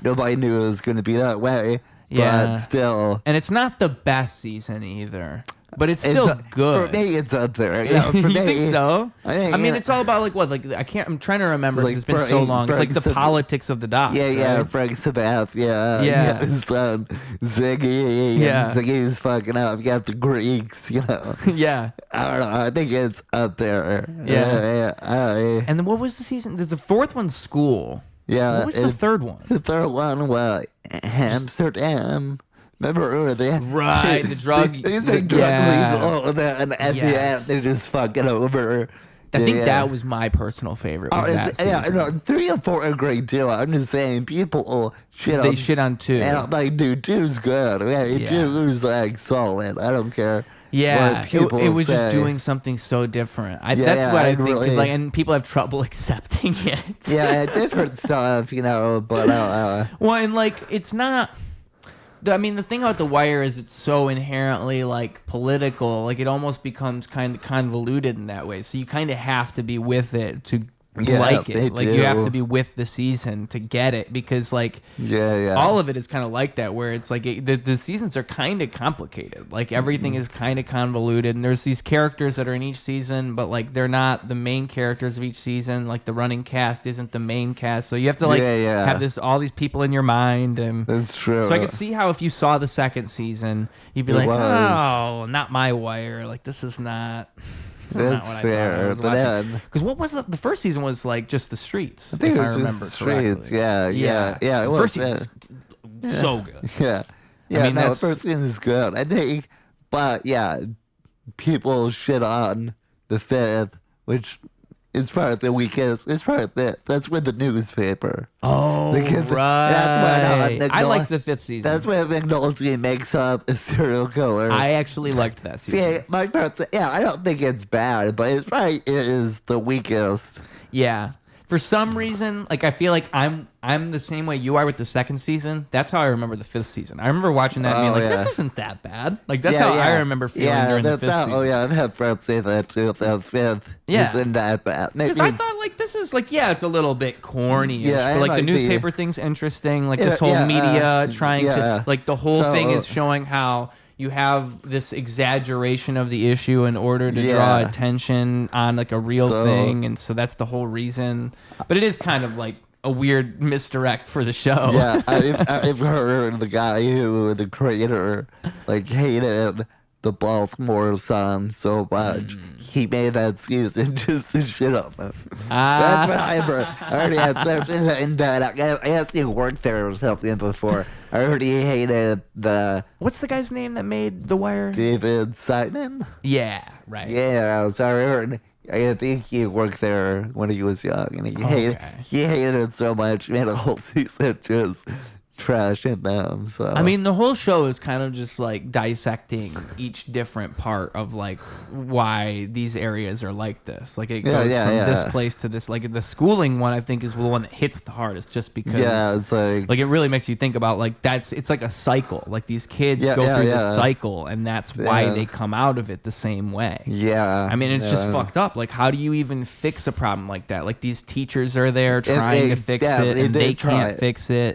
nobody knew it was going to be that way. but still. And it's not the best season either. But it's still good. For me, it's up there. You think so? I mean, it's all about like what? Like I'm trying to remember. Like, it's been so long. It's like the politics of the doc. Yeah. Frank Sabath. Yeah. His son Ziggy. Yeah. Ziggy's fucking up. You got the Greeks. Yeah. I don't know. I think it's up there. Yeah. And then what was the season? The fourth one's School. Yeah. What was the third one? The third one was Amsterdam. Remember they the drug. He's been drug legal, and at the end they're just fucking over. I think that was my personal favorite. No, 3 and 4 are great too. I'm just saying people shit on. They shit on 2. And I'm like, dude, 2's good. 2's like solid. I don't care. Yeah, it was just doing something so different. That's what I think. Because and people have trouble accepting it. Different stuff, but well, and like it's not. I mean, the thing about The Wire is it's so inherently like political, like it almost becomes kind of convoluted in that way. So you kind of have to be with it to like it. Like you have to be with the season to get it because like all of it is kind of like that where it's like the seasons are kind of complicated. Like everything is kind of convoluted and there's these characters that are in each season, but like they're not the main characters of each season. Like the running cast isn't the main cast. So you have to like have all these people in your mind. And that's true. So I could see how if you saw the second season, you'd be oh, not my Wire. Like this is not... That's fair, but then because what was the first season was like just the streets. I think if it was I remember just streets. Yeah. The first season was so good. I mean, the first season is good. I think, but people shit on the fifth, which is probably the weakest. It's probably that's with the newspaper. Oh, right. That's when I like the fifth season. That's when McNulty makes up a serial killer. I actually liked that season. My friends, I don't think it's bad, but it probably is the weakest. Yeah. For some reason, like I feel like I'm the same way you are with the second season. That's how I remember the fifth season. I remember watching that and being like, this isn't that bad. Like that's how I remember feeling during the fifth season. Oh yeah, I've had friends say that too. The fifth isn't that bad. Because I thought like this is like it's a little bit corny. But like the newspaper thing's interesting. Like this whole media trying to like the whole thing is showing how you have this exaggeration of the issue in order to draw attention on like a real thing, and so that's the whole reason. But it is kind of like a weird misdirect for the show. Yeah, I've heard the guy the creator, like hated the Baltimore Sun so much. He made that season just to shit on them. That's what I heard. I already had something in that. I actually worked there or something before. I already hated the... What's the guy's name that made The Wire? David Simon? Yeah, right. Yeah, so I heard... I think he worked there when he was young, and he hated it so much. He made a whole season just trashing them. So I mean, the whole show is kind of just like dissecting each different part of like why these areas are like this. Like it goes from this place to this. Like the schooling one, I think, is the one that hits the hardest, just because. Yeah, it's like it really makes you think about like it's like a cycle. Like these kids go through the cycle, and that's why they come out of it the same way. Yeah, I mean, it's just fucked up. Like, how do you even fix a problem like that? Like these teachers are there trying to fix it, and they can't fix it.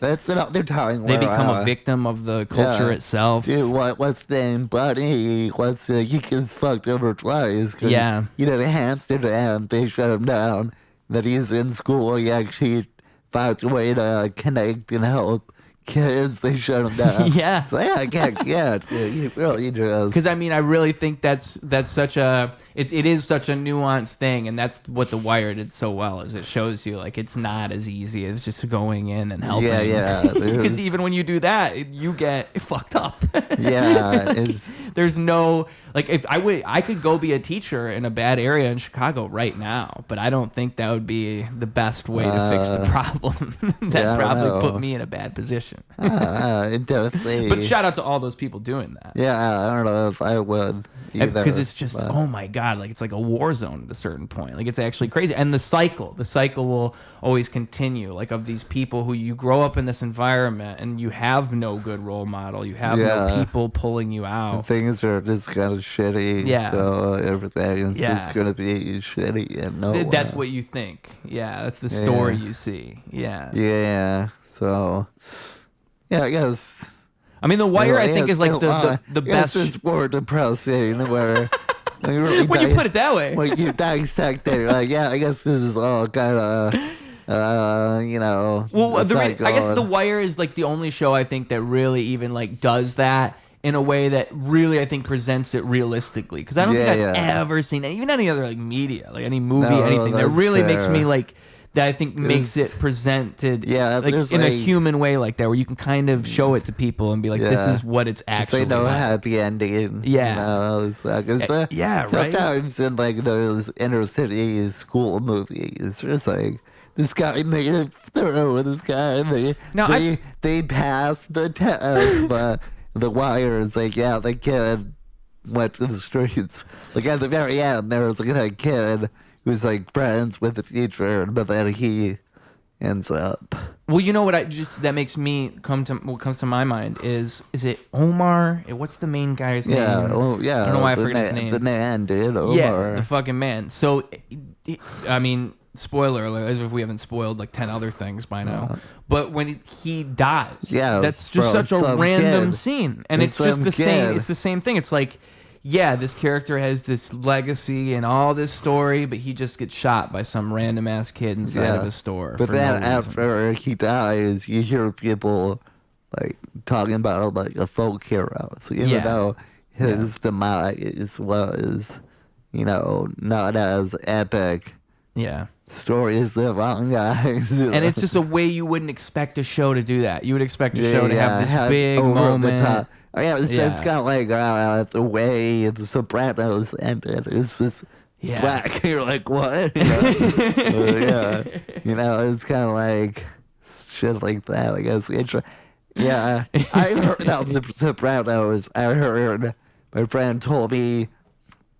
They become a victim of the culture itself. Dude, what's the name? Buddy, he gets fucked over twice. He did a hamster and they shut him down. That he's in school, he actually finds a way to connect and help kids. They shut him down. So, I can't. You really just. Because I mean, I really think that's such a it is such a nuanced thing, and that's what The Wire did so well. Is it shows you like it's not as easy as just going in and helping. Because even when you do that, you get fucked up. There's no like if I could go be a teacher in a bad area in Chicago right now, but I don't think that would be the best way to fix the problem. That probably put me in a bad position. Definitely. But shout out to all those people doing that. Yeah, I don't know if I would either. Because it's just, oh my God, like it's like a war zone at a certain point. Like it's actually crazy. And the cycle will always continue. Like of these people who you grow up in this environment and you have no good role model. You have no people pulling you out. And things are just kind of shitty. So everything is just going to be shitty and that's what you think. Yeah, that's the story you see. Yeah. Yeah. So, I guess. I mean, The Wire, I think, is like the best. It's more depressing where. Really when you put it that way. When you dissect it, you're like, yeah, I guess this is all kind of, Well, I guess The Wire is like the only show I think that really even like does that in a way that really I think presents it realistically. Because I don't think I've ever seen even any other like media, like any movie, anything that really makes me like. That I think makes it presented like in a human way like that, where you can kind of show it to people and be like, this is what it's actually like. Happy ending. Yeah. Right? Sometimes in like those inner city school movies, it's like, this guy made it through, this guy made it. They passed the test, but The Wire is like, the kid went to the streets. Like at the very end, there was like a kid who's like friends with the teacher, but then he ends up. Well, you know what that makes me what comes to my mind is it Omar? What's the main guy's name? Well, yeah. I don't know why I forget his name. The man, dude. Omar. Yeah, the fucking man. So, I mean, spoiler alert, as if we haven't spoiled like 10 other things by now. But when he dies, that's just such a random scene, and it's just the same. It's the same thing. It's like. Yeah, this character has this legacy and all this story, but he just gets shot by some random ass kid inside of a store. But then after he dies, you hear people like talking about like a folk hero. So even though his demise was, not as epic. Yeah. Stories live on, guys. And it's just a way you wouldn't expect a show to do that. You would expect a show to have this big moment. The top. It's kind of like the way the Sopranos ended. It's just black. You're like, what? It's kind of like shit like that, I guess. I heard about the Sopranos. I heard my friend told me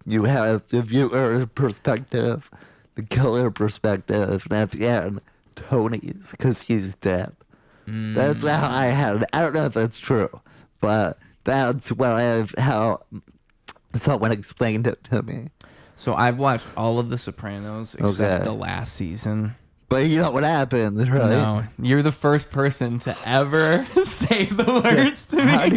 you have the viewer perspective, the killer perspective, and at the end, Tony's, because he's dead. That's how I had it. I don't know if that's true, but that's how someone explained it to me. So I've watched all of The Sopranos except the last season. But you know what happens, right? No, you're the first person to ever say the words to me. How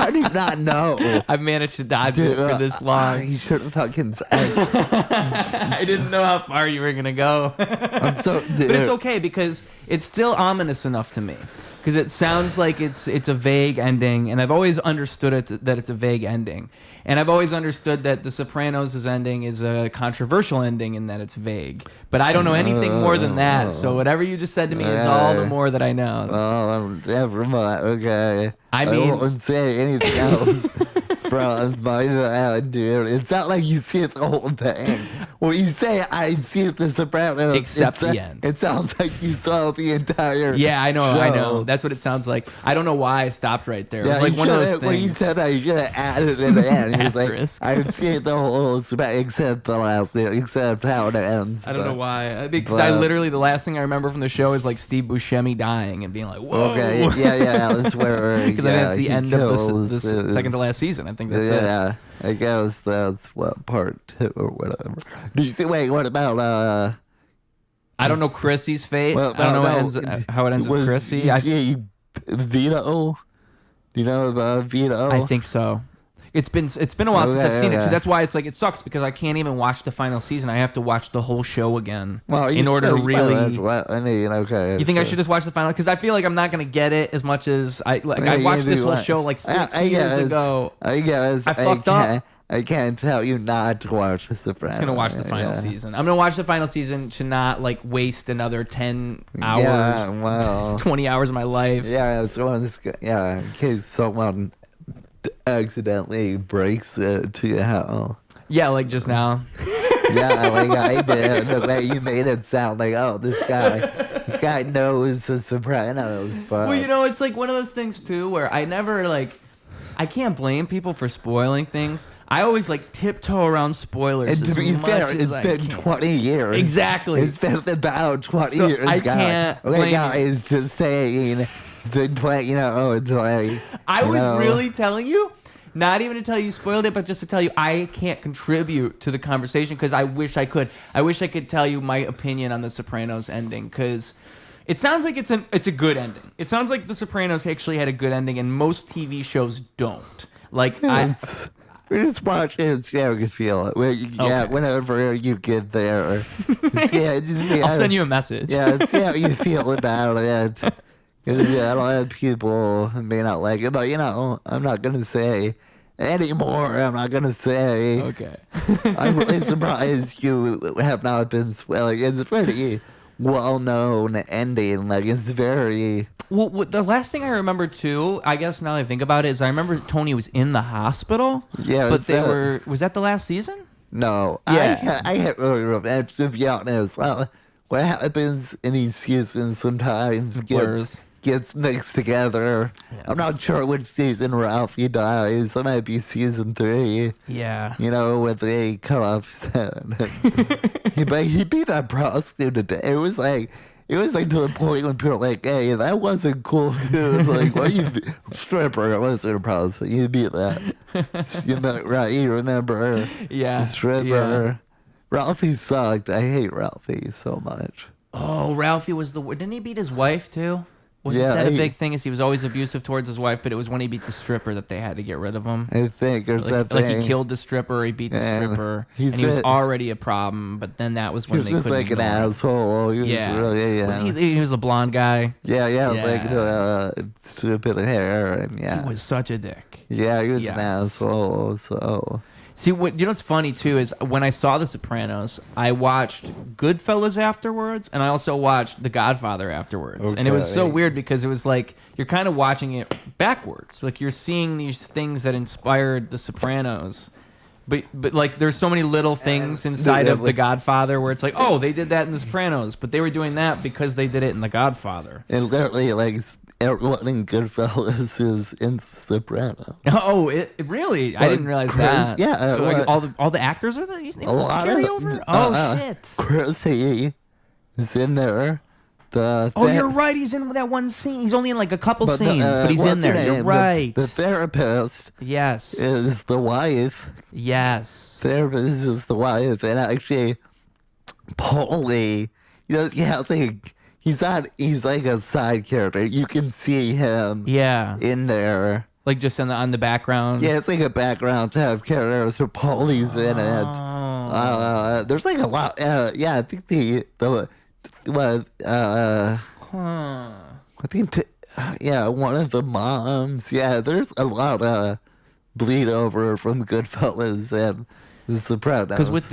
do you not know? I've managed to dodge it for this long. You should have fucking said. I didn't know how far you were going to go. But it's okay because it's still ominous enough to me. Because it sounds like it's a vague ending, and I've always understood that it's a vague ending. And I've always understood that The Sopranos' ending is a controversial ending in that it's vague. But I don't know anything more than that, so whatever you just said to me is all the more that I know. Oh, never mind. Okay. I won't say anything else. From my end, dude. It's not like you see it the whole thing. When you say I see The Sopranos, except the end. It sounds like you saw the entire I know. show. That's what it sounds like. I don't know why I stopped right there. It was like one of those things. When you said that, you should have added it in the end. He's like, I've seen the whole except the last, except how it ends. I don't know why. Because I literally, the last thing I remember from the show is like Steve Buscemi dying and being like, whoa. Okay, that's where. Because that's the end of the second to last season. I think that's it. Yeah, I guess that's part 2 or whatever. Did you see? Wait, what about? I don't know Chrissy's fate. I don't know how it ends with Chrissy. Vito? Do you know about Vito? I think so. It's been a while since I've seen it too. That's why it's like it sucks because I can't even watch the final season. I have to watch the whole show again in order to really. Okay. You think I should just watch the final? Because I feel like I'm not gonna get it as much as I watched this whole show like 6 years ago. I guess I fucked up. I can't tell you not to watch The Sopranos. I'm gonna watch the final season. I'm gonna watch the final season to not like waste another 10 hours, 20 hours of my life. In case someone accidentally breaks it to hell. Yeah, like just now. Yeah, like I did. The way you made it sound like, oh, this guy knows The Sopranos. But well, it's like one of those things too where I never I can't blame people for spoiling things. I always tiptoe around spoilers. And to be fair, it's been 20 years. Exactly. It's been about 20 years. I can't blame guys just saying it's been 20, it's like. I was really telling you, not even to tell you spoiled it, but just to tell you I can't contribute to the conversation because I wish I could. I wish I could tell you my opinion on The Sopranos ending because It sounds like it's a good ending. It sounds like The Sopranos actually had a good ending, and most TV shows don't. Like we just watch it and see how you feel it. Whenever you get there. I'll send you a message. Yeah, see how you feel about it. Yeah, a lot of people may not like it, but I'm not gonna say anymore. I'm not gonna say. Okay. I'm really surprised you have not been swelling. It's pretty well-known ending. Like, it's very... Well, the last thing I remember, too, I guess now that I think about it, is I remember Tony was in the hospital. Yeah. But they were... Was that the last season? No. Yeah. I can't really remember, to be honest. What happens in each season sometimes gets mixed together. Yeah. I'm not sure which season Ralphie dies. That might be season 3. Yeah. When they cut off his head. he beat that prostitute to death. It was like to the point when people were like, hey, that wasn't cool, dude. Like, why you stripper? It wasn't a prostitute. You beat that. You remember? Yeah. The stripper. Yeah. Ralphie sucked. I hate Ralphie so much. Oh, Ralphie was didn't he beat his wife too? Wasn't that a big thing? Is he was always abusive towards his wife, but it was when he beat the stripper that they had to get rid of him. I think, or something. Like he killed the stripper, or he beat the stripper, and he was already a problem. But then that was when they couldn't. He was just like an asshole. He was really, he was the blonde guy. Yeah. Like stupid hair, and he was such a dick. Yeah, he was an asshole. So. See, what's funny, too, is when I saw The Sopranos, I watched Goodfellas afterwards, and I also watched The Godfather afterwards. Okay. And it was so weird because it was like you're kind of watching it backwards. Like, you're seeing these things that inspired The Sopranos. But like, there's so many little things inside of The Godfather where it's like, oh, they did that in The Sopranos, but they were doing that because they did it in The Godfather. And literally, like... Everyone in Goodfellas is in Sopranos. Oh, really? I didn't realize that. Yeah, like all the actors are the carryover. Shit! Chrissy is in there. You're right. He's in that one scene. He's only in like a couple scenes, but he's in there. You're right. The therapist. Yes. Is the wife. Yes. Therapist is the wife, and actually, Paulie. It's like. He's like a side character. You can see him in there. Like just on the background? Yeah, it's like a background type character. So Paulie's in it. There's like a lot. I think one of the moms. Yeah, there's a lot of bleed over from Goodfellas and The Sopranos. Because with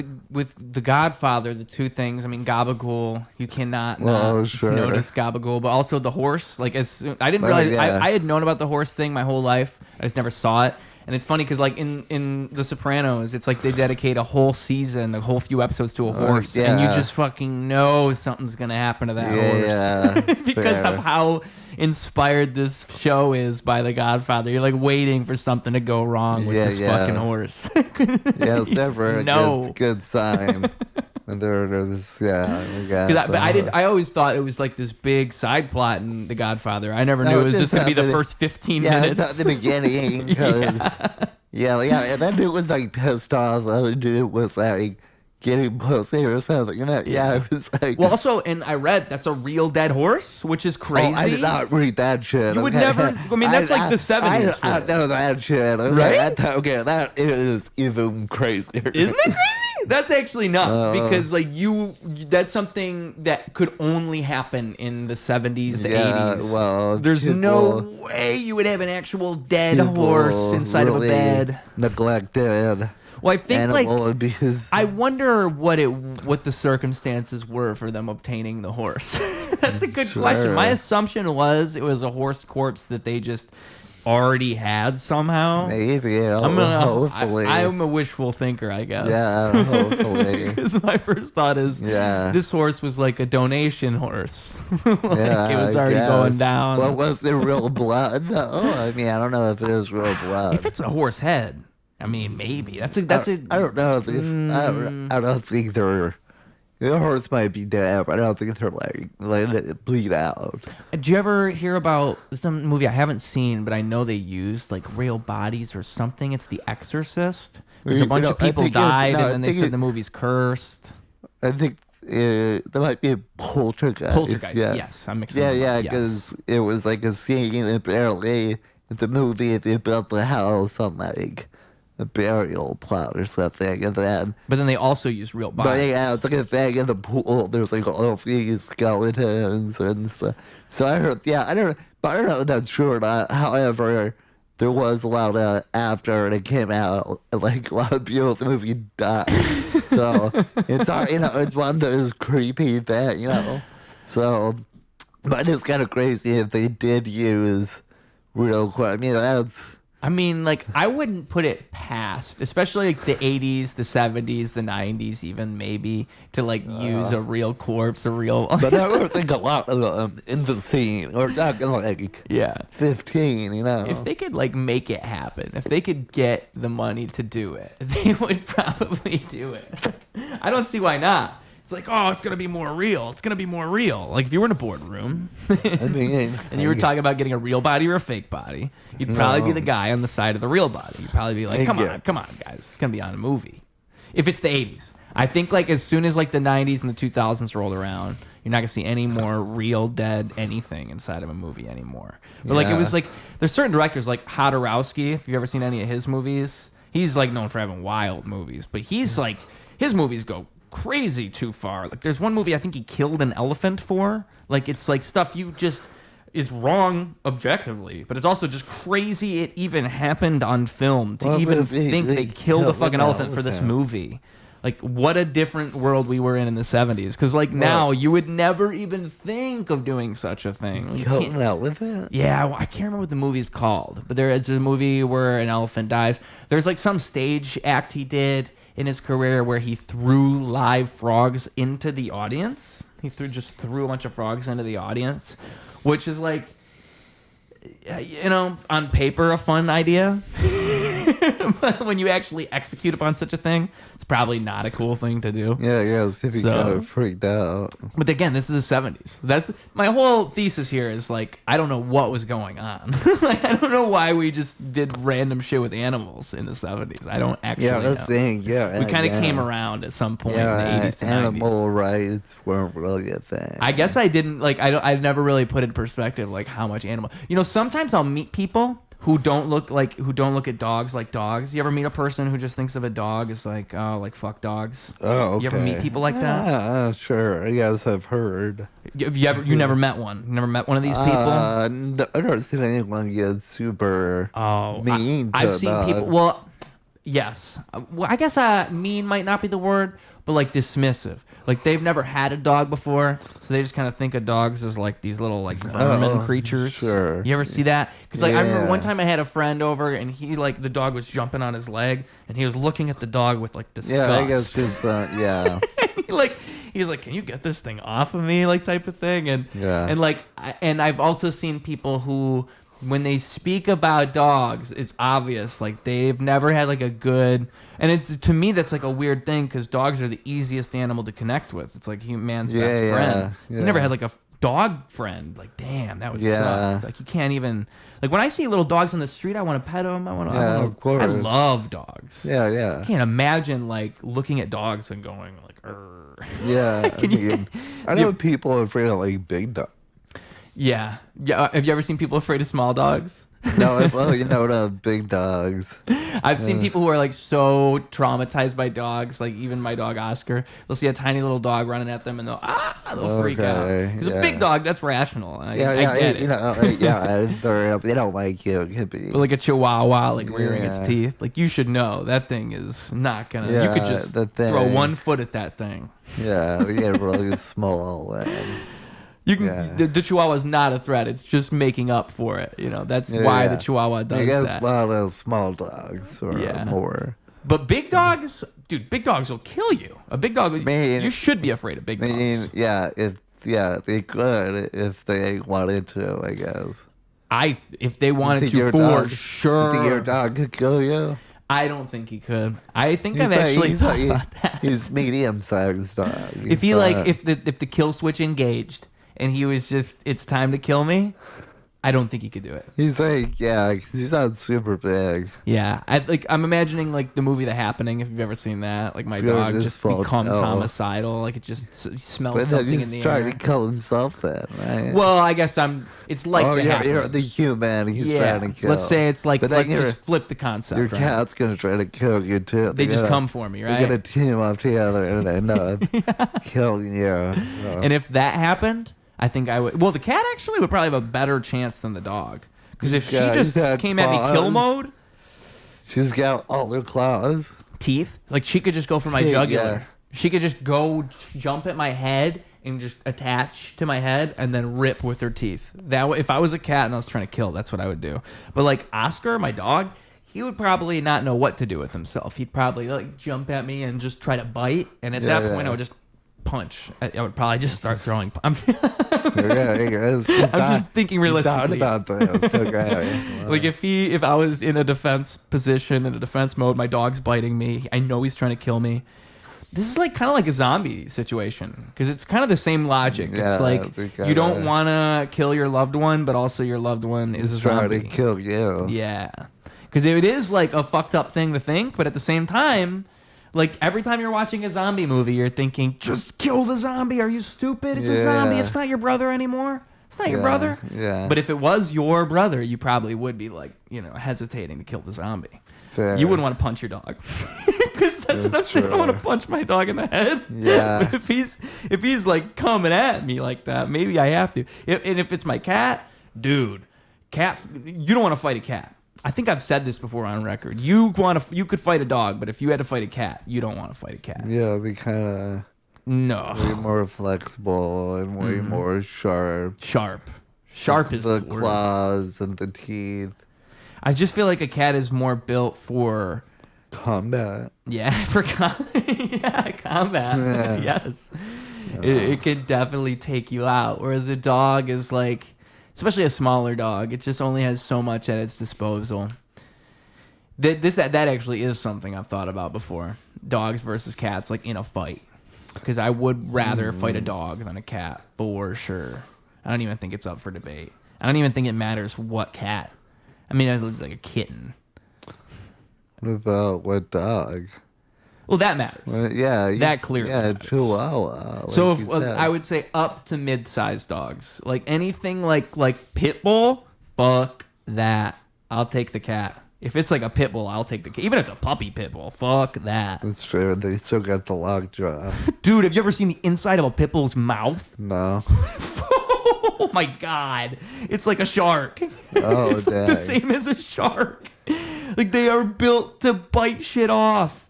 the Godfather, the two things. I mean, Gabagool, you cannot notice Gabagool, but also the horse. Like I didn't realize I had known about the horse thing my whole life. I just never saw it. And it's funny because like in The Sopranos, it's like they dedicate a whole season, a whole few episodes to a horse, and you just fucking know something's gonna happen to that horse because of how inspired this show is by The Godfather. You're like waiting for something to go wrong with this fucking horse. It's never a good sign. I always thought it was like this big side plot in The Godfather. I never knew it was just going to be the first 15 minutes. Yeah, at the beginning. That dude was like pissed off. The other dude was like getting pussy or something. It was like... Well, also, and I read that's a real dead horse, which is crazy. I did not read that shit. You would never... I mean, that's like the 70s. I know that shit. Right? That is even crazier. Isn't it crazy? That's actually nuts because like that's something that could only happen in the 70s, the 80s. Well, there's no way you would have an actual dead horse inside of a bed. Neglected. Well, I think animal abuse. I wonder what the circumstances were for them obtaining the horse. That's a good question. My assumption was it was a horse corpse that they just already had somehow. Maybe, hopefully. I'm a wishful thinker, I guess. Yeah, hopefully. Because my first thought is, this horse was like a donation horse. It was already going down. Well, was there real blood? No, I mean, I don't know if it is real blood. If it's a horse head, I mean, maybe. I don't know if I don't think they're... The horse might be dead, but I don't think they're like letting it bleed out. Did you ever hear about some movie I haven't seen, but I know they used like real bodies or something? It's The Exorcist. There's a bunch of people died, and then they said the movie's cursed. I think There might be a Poltergeist. Poltergeist, yes. I'm mixing them up, because it was like a scene apparently in the movie they built the house on like a burial plot or something, and then. But then they also use real bodies. But yeah, it's like a thing in the pool. There's like all of these skeletons and stuff. So I heard, I don't know if that's true or not. However, there was a lot of after it came out, like a lot of people in the movie died. So it's it's one of those creepy things, So, but it's kind of crazy if they did use real quick. I mean, like, I wouldn't put it past, especially like the 80s, the 70s, the 90s, even maybe, to like use a real corpse, a real. But I would think a lot of them in the scene. We're talking like 15, If they could like make it happen, if they could get the money to do it, they would probably do it. I don't see why not. It's like, oh, it's going to be more real. It's going to be more real. Like, if you were in a boardroom and you were talking about getting a real body or a fake body, you'd probably be the guy on the side of the real body. You'd probably be like, come on, guys. It's going to be on a movie. If it's the 80s. I think, like, as soon as, like, the 90s and the 2000s rolled around, you're not going to see any more real, dead anything inside of a movie anymore. But, like, it was, like, there's certain directors, like Jodorowsky, if you've ever seen any of his movies. He's, like, known for having wild movies. But he's, like, his movies go crazy too far. Like, there's one movie I think he killed an elephant for. Like, it's like stuff you just is wrong objectively, but it's also just crazy it even happened on film to even think they killed a fucking elephant for this movie. Like, what a different world we were in the 70s. Because, like, now you would never even think of doing such a thing. Like, killed an elephant? Yeah, I can't remember what the movie's called, but there is a movie where an elephant dies. There's like some stage act he did in his career where he threw live frogs into the audience. He just threw a bunch of frogs into the audience, which is like, on paper, a fun idea. But when you actually execute upon such a thing, it's probably not a cool thing to do. Yeah, it's kind of freaked out. But again, this is the 70s. That's my whole thesis here is like, I don't know what was going on. Like, I don't know why we just did random shit with animals in the 70s. I don't actually know. We kind of came around at some point in the 80s to 90s. Animal rights weren't really a thing. I guess I didn't, like, I never really put in perspective, like, how much animal. Sometimes I'll meet people who don't look at dogs like dogs. You ever meet a person who just thinks of a dog as like, oh, like fuck dogs? Oh, okay. You ever meet people like that? Yeah, sure. Yes, I've heard. You never met one? You never met one of these people? No, I've never seen anyone get super mean to I've seen people. Well, yes. Well, I guess mean might not be the word, but like dismissive. Like, they've never had a dog before, so they just kind of think of dogs as like these little like vermin creatures. Sure. You ever see that? Because like I remember one time I had a friend over and he like the dog was jumping on his leg and he was looking at the dog with like disgust. Yeah, I guess just he was like, "Can you get this thing off of me?" Like type of thing. And I've also seen people who, when they speak about dogs, it's obvious like they've never had like a good, and it's, to me, that's like a weird thing because dogs are the easiest animal to connect with. It's like man's best friend. Yeah. You never had like a dog friend. Like, damn, that would suck. Like, you can't even, like, when I see little dogs on the street, I want to pet them. Of course. I love dogs. Yeah. I can't imagine like looking at dogs and going like, "Urgh." Yeah. I know people are afraid of like big dogs. Yeah. Have you ever seen people afraid of small dogs? No, big dogs. I've seen people who are like so traumatized by dogs, like even my dog Oscar. They'll see a tiny little dog running at them and they'll freak out. He's a big dog, that's rational. I get it. They don't like you. But like a Chihuahua, like rearing its teeth, like you should know that thing is not gonna. You could just throw 1 foot at that thing. Yeah, they get really small. You can. The Chihuahua is not a threat. It's just making up for it. That's why the Chihuahua does that. I guess a lot of small dogs or more. But big dogs, dude, big dogs will kill you. A big dog, you should be afraid of big dogs. They could if they wanted to, I guess. If they wanted to, for sure. You think your dog could kill you? I don't think he could. I think I've actually thought about that. He's medium-sized dog. If the kill switch engaged and he was just, it's time to kill me, I don't think he could do it. He's like, yeah, 'cause he's not super big. Yeah, I'm imagining like the movie The Happening. If you've ever seen that, like my dog just becomes homicidal. Like it just smells something in the air. But he's trying to kill himself then, right? Well, I guess it's like The Happening. You're the human he's trying to kill. Let's say it's like, let's just flip the concept. Your cat's going to try to kill you too. They just come for me, right? They're going to team up together and end up killing you. And if that happened, I think I would. Well, the cat actually would probably have a better chance than the dog. Because if she just came at me kill mode. She's got all her claws. Teeth. Like she could just go for my jugular. Yeah. She could just go jump at my head and just attach to my head and then rip with her teeth. That if I was a cat and I was trying to kill, that's what I would do. But like Oscar, my dog, he would probably not know what to do with himself. He'd probably like jump at me and just try to bite. And at that point, I would just punch. I would probably just start throwing. I'm just thinking realistically. About this. Okay. Like if I was in a defense position, in a defense mode, my dog's biting me. I know he's trying to kill me. This is like kind of like a zombie situation because it's kind of the same logic. It's like you don't want to kill your loved one, but also your loved one is a zombie. Trying to kill you. Yeah, because it is like a fucked up thing to think, but at the same time. Like, every time you're watching a zombie movie, you're thinking, just kill the zombie. Are you stupid? It's a zombie. It's not your brother anymore. It's not your brother. Yeah. But if it was your brother, you probably would be, like, hesitating to kill the zombie. Fair. You wouldn't want to punch your dog. Because that's true. I don't want to punch my dog in the head. Yeah. But if he's, like, coming at me like that, maybe I have to. And if it's my cat, dude, you don't want to fight a cat. I think I've said this before on record. You could fight a dog, but if you had to fight a cat, you don't want to fight a cat. Yeah, they kind of way more flexible and way more sharp. Sharp is the claws and the teeth. I just feel like a cat is more built for combat. Yeah, for combat. Yeah. Yes, it can definitely take you out. Whereas a dog is like. Especially a smaller dog. It just only has so much at its disposal. That actually is something I've thought about before. Dogs versus cats, like in a fight. Because I would rather fight a dog than a cat, for sure. I don't even think it's up for debate. I don't even think it matters what cat. I mean, it looks like a kitten. What about what dog? Well, that matters. Well, yeah. That clearly matters. Chihuahua. Like so I would say up to mid-sized dogs. Like anything like pit bull, fuck that. I'll take the cat. If it's like a pit bull, I'll take the cat. Even if it's a puppy pit bull, fuck that. That's true. They still got the lockjaw. Dude, have you ever seen the inside of a pit bull's mouth? No. Oh my God. It's like a shark. Oh, it's like the same as a shark. Like they are built to bite shit off.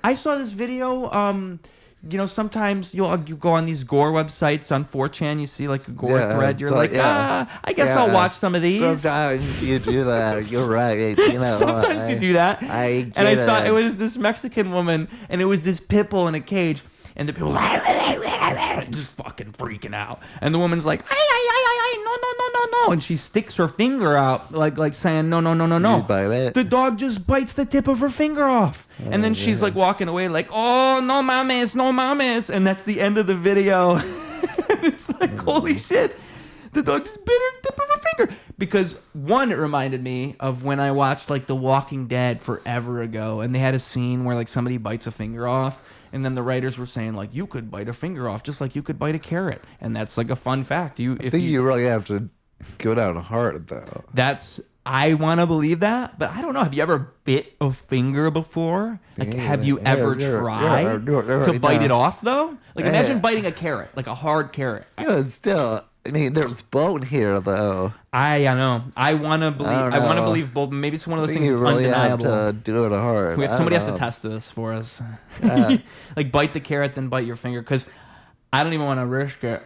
I saw this video. Sometimes you go on these gore websites on 4chan. You see like a gore thread. You're like, I guess I'll watch some of these. Sometimes you do that. You're right. Sometimes you do that. I saw it was this Mexican woman, and it was this pit bull in a cage, and the people just fucking freaking out, and the woman's like, no, and she sticks her finger out like saying no. You bite it? The dog just bites the tip of her finger off, and then she's like walking away like, oh, no mames, and that's the end of the video. It's like, holy shit, the dog just bit her tip of her finger. Because one, it reminded me of when I watched like The Walking Dead forever ago, and they had a scene where like somebody bites a finger off. And then the writers were saying, like, you could bite a finger off just like you could bite a carrot. And that's like a fun fact. I think you really have to go down hard, though. I want to believe that, but I don't know. Have you ever bit a finger before? Like, have you ever tried to bite it off, though? Like, imagine biting a carrot, like a hard carrot. Yeah, still... I mean, there's bone here, though. I know. I want to believe. I want to believe both. Maybe it's one of those things that's really undeniable. Have to do it hard. Somebody has to test this for us. Like bite the carrot, then bite your finger, because I don't even want to risk it.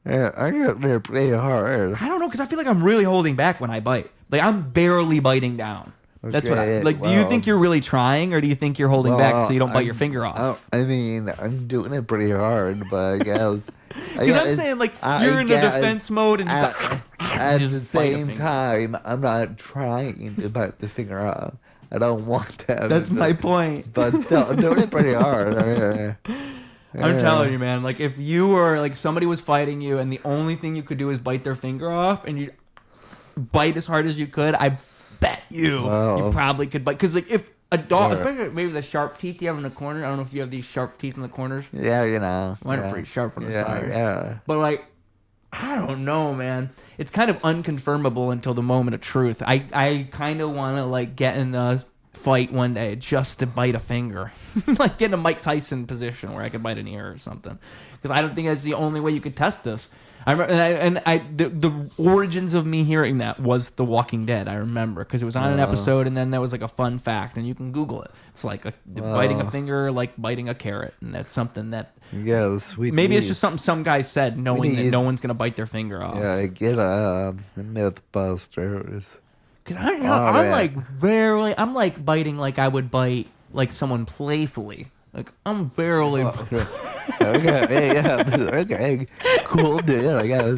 Yeah, I get there pretty hard. I don't know, because I feel like I'm really holding back when I bite. Like I'm barely biting down. Okay, that's what I like. Do you think you're really trying, or do you think you're holding back so you don't bite your finger off? I mean, I'm doing it pretty hard, but I guess. Because I'm saying, like, you're in a defense mode, and at the same time, I'm not trying to bite the finger off. I don't want to. That's my point. But still, I'm doing it pretty hard. I'm telling you, man. Like, if you were, like, somebody was fighting you and the only thing you could do is bite their finger off and you bite as hard as you could, I bet you probably could bite. Because, like, if a dog, especially maybe the sharp teeth you have in the corner. I don't know if you have these sharp teeth in the corners. Yeah, you know. Mine are pretty sharp on the side. Yeah. But, like, I don't know, man. It's kind of unconfirmable until the moment of truth. I kind of want to, like, get in a fight one day just to bite a finger. Like, get in a Mike Tyson position where I could bite an ear or something. Because I don't think that's the only way you could test this. I remember, the origins of me hearing that was The Walking Dead. I remember because it was on an episode, and then there was like a fun fact, and you can Google it. It's like biting a finger, like biting a carrot, and that's something that maybe it's just something some guy said, knowing that no one's gonna bite their finger off. Yeah, get the MythBusters. Cause I'm like biting like I would bite like someone playfully. Like, I'm barely... Okay, cool, dude, I guess.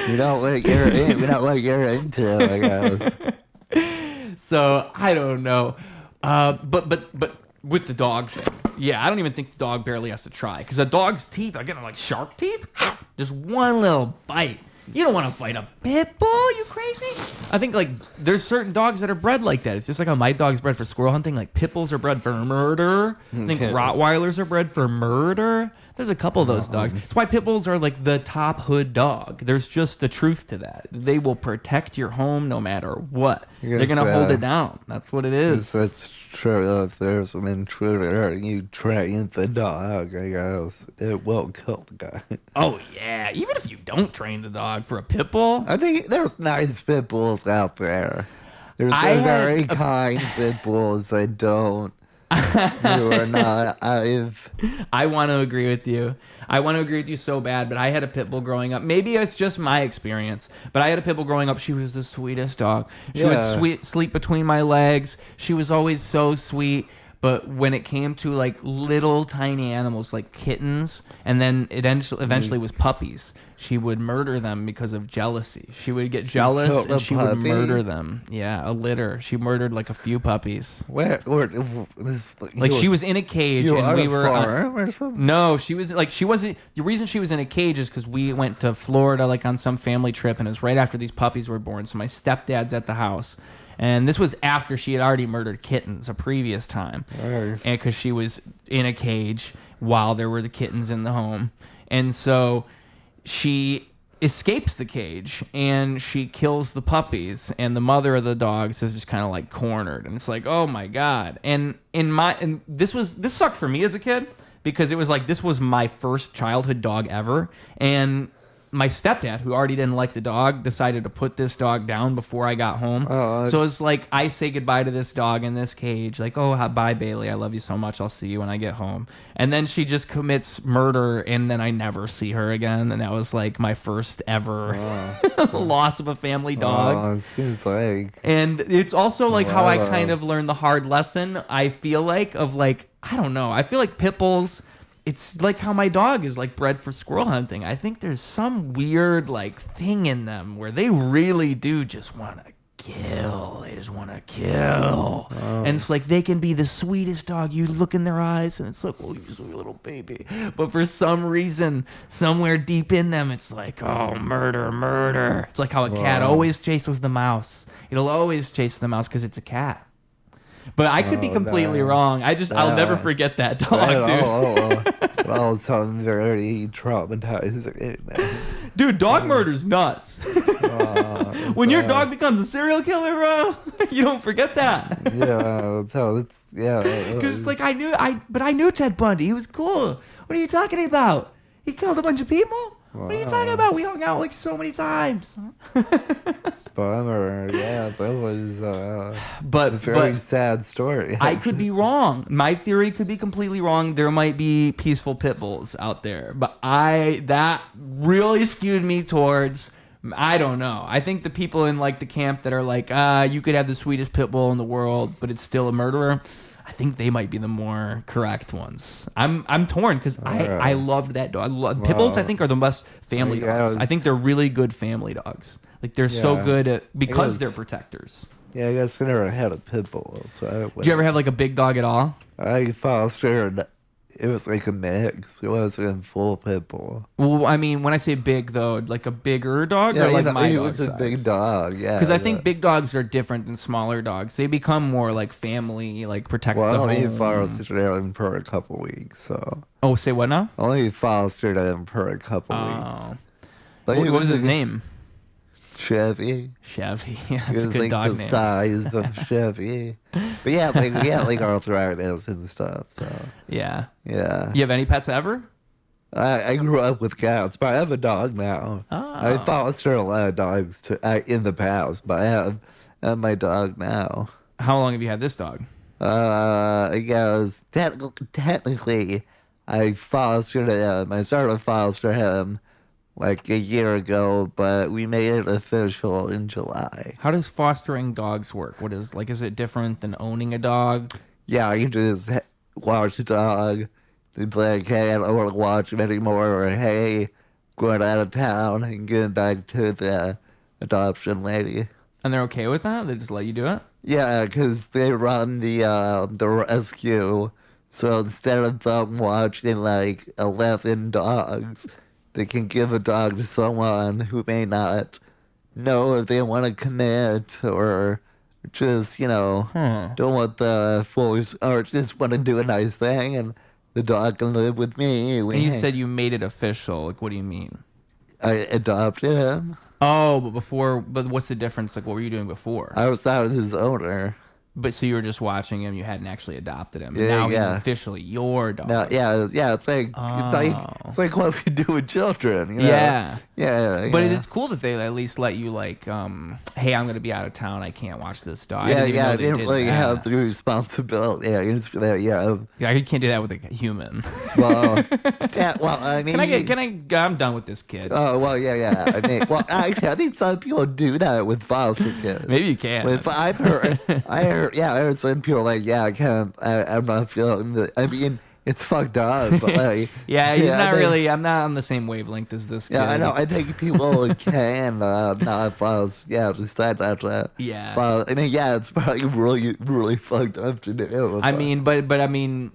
You know what you're into, I guess. So, I don't know. But with the dog thing, yeah, I don't even think the dog barely has to try. Because a dog's teeth are getting like shark teeth. Just one little bite. You don't want to fight a pit bull, you crazy? I think, like, there's certain dogs that are bred like that. It's just like how my dog's bred for squirrel hunting. Like, pit bulls are bred for murder. I think Rottweilers are bred for murder. There's a couple of those dogs. That's why pit bulls are, like, the top hood dog. There's just the truth to that. They will protect your home no matter what. They're going to hold it down. That's what it is. That's true. If there's an intruder and you train the dog, I guess, it will kill the guy. Oh, yeah. Even if you don't train the dog for a pit bull. I think there's nice pit bulls out there. There's very kind pit bulls that don't. You are not. I want to agree with you. I want to agree with you so bad, but I had a pit bull growing up. Maybe it's just my experience, but I had a pit bull growing up. She was the sweetest dog. She would sleep between my legs. She was always so sweet. But when it came to like little tiny animals like kittens, and then it eventually was puppies, she would murder them because of jealousy. She would get jealous and she would murder them. Yeah, a litter. She murdered like a few puppies. Like she was in a cage and we were farm or something? No, she wasn't. The reason she was in a cage is because we went to Florida like on some family trip, and it was right after these puppies were born. So my stepdad's at the house. And this was after she had already murdered kittens a previous time. And because she was in a cage while there were the kittens in the home. And so she escapes the cage and she kills the puppies. And the mother of the dogs is just kind of like cornered. And it's like, oh my God. And this sucked for me as a kid because it was like, this was my first childhood dog ever. And my stepdad, who already didn't like the dog, decided to put this dog down before I got home. So it's like I say goodbye to this dog in this cage. Like, oh, bye, Bailey. I love you so much. I'll see you when I get home. And then she just commits murder, and then I never see her again. And that was like my first ever loss of a family dog. It seems like. And it's also like how I kind of learned the hard lesson, I feel like, of like, I don't know. I feel like pit bulls... It's like how my dog is like bred for squirrel hunting. I think there's some weird like thing in them where they really do just want to kill. They just want to kill. And it's like they can be the sweetest dog. You look in their eyes and it's like, oh, you sweet little baby. But for some reason, somewhere deep in them, it's like, oh, murder, murder. It's like how a cat always chases the mouse. It'll always chase the mouse because it's a cat. But I could be completely wrong. I'll never forget that dog, dude. Well, sounds very traumatizing, man. Dude, dog murder's nuts. When your dog becomes a serial killer, bro, you don't forget that. Because it's like I knew Ted Bundy. He was cool. What are you talking about? He killed a bunch of people. What are you talking about? We hung out like so many times. Bummer. Yeah, that was a very sad story. I could be wrong. My theory could be completely wrong. There might be peaceful pit bulls out there, but that really skewed me towards, I don't know. I think the people in like the camp that are like, you could have the sweetest pit bull in the world, but it's still a murderer. I think they might be the more correct ones. I'm torn because I loved that dog. Pit bulls, I think, are the best family dogs. I think they're really good family dogs. Like they're so good because they're protectors. Yeah, I guess I never had a pit bull. So did you ever have like a big dog at all? I fostered It was like a mix. It wasn't full pit bull. Well, I mean, when I say big, though, like a bigger dog, Yeah, or like my it dog was a size? big dog. Yeah, Because I think big dogs are different than smaller dogs. They become more like family, like protect the home. Well, I only fostered him for a couple weeks, so. Oh, say what now? Only fostered him for a couple weeks. Like, what was his name? Chevy. Chevy. Yeah, that's It was a good like dog the name. size of Chevy. But yeah, like arthritis and stuff. So Yeah. yeah. You have any pets ever? I grew up with cats, but I have a dog now. Oh. I fostered a lot of dogs in the past, but I have my dog now. How long have you had this dog? I guess technically, I fostered him. I started to foster him like a year ago, but we made it official in July. How does fostering dogs work? What is it different than owning a dog? Yeah, you just watch the dog. They'd be like, hey, I don't want to watch him anymore, or hey, going out of town and getting back to the adoption lady. And they're okay with that? They just let you do it? Yeah, because they run the rescue. So instead of them watching like 11 dogs, they can give a dog to someone who may not know if they want to commit or just, don't want the force or just want to do a nice thing and the dog can live with me. And you said you made it official. Like, what do you mean? I adopted him. Oh, but what's the difference? Like, what were you doing before? I was not his owner. But so you were just watching him. You hadn't actually adopted him. Yeah, now yeah. he's officially your dog. No, yeah. It's like what we do with children. You know? Yeah. But it is cool that they at least let you like, hey, I'm gonna be out of town. I can't watch this dog. I didn't really have the responsibility. Yeah, Yeah, you can't do that with a human. Well, I mean, I'm done with this kid. Oh well, yeah. I mean, well, actually, I think some people do that with foster kids. Maybe you can. I heard some people like, yeah, I'm not feeling the. I mean, it's fucked up, but like, I'm not on the same wavelength as this kid. Yeah, I know. I think people can not decide that. Yeah. I mean, yeah, it's probably really, really fucked up to do. I mean, but I mean.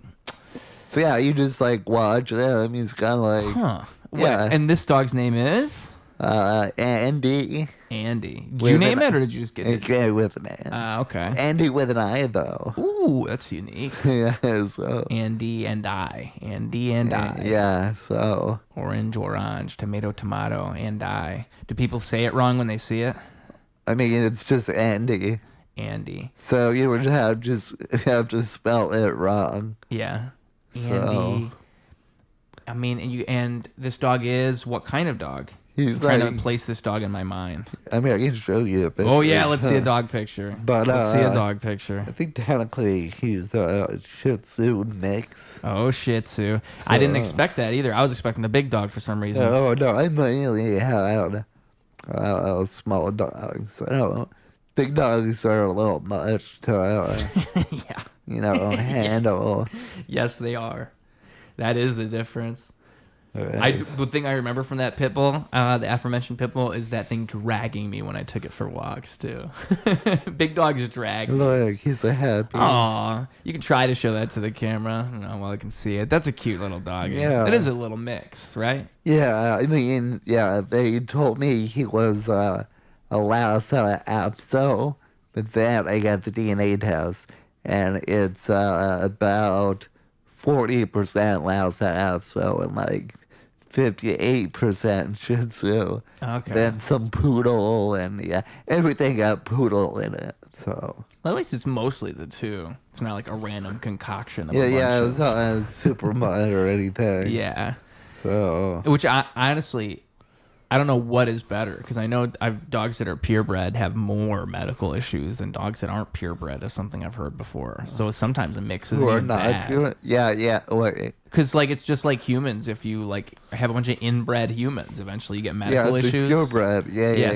So yeah, you just like watch it. I mean, it's kind of like. Huh. Yeah. And this dog's name is. Andy. Did you name it or did you just get it? Yeah, with an A. Okay. Andy with an I though. Ooh, that's unique. Yeah. So. Andy and I. Yeah. So. Orange, tomato, and I. Do people say it wrong when they see it? I mean, it's just Andy. So you would have to spell it wrong. Yeah. Andy. So. I mean, and this dog is what kind of dog? He's trying to place this dog in my mind. I mean, I can show you a picture. Oh yeah, let's see a dog picture. But let's see a dog picture. I think technically he's a Shih Tzu mix. Oh, Shih Tzu. I didn't expect that either. I was expecting a big dog for some reason. Oh no, I mainly have small dogs. I don't. Big dogs are a little much to handle. Yes, they are. That is the difference. The thing I remember from that pit bull, the aforementioned pit bull, is that thing dragging me when I took it for walks too. Big dogs drag. Look, he's a happy. Aw, you can try to show that to the camera. While I can see it. That's a cute little dog. Yeah, it is a little mix, right? Yeah, I mean, they told me he was a Lhasa Apso, but then I got the DNA test, and it's about 40% Lhasa Apso and like 58% Shih Tzu. Okay. Then some poodle and everything got poodle in it. So. Well, at least it's mostly the two. It's not like a random concoction of it's not super mud or anything. Yeah. So. Which I honestly, I don't know what is better because I know dogs that are purebred have more medical issues than dogs that aren't purebred. Is something I've heard before. So sometimes a mix is even bad. Pure, yeah. Because like it's just like humans. If you like have a bunch of inbred humans, eventually you get medical issues. Purebred,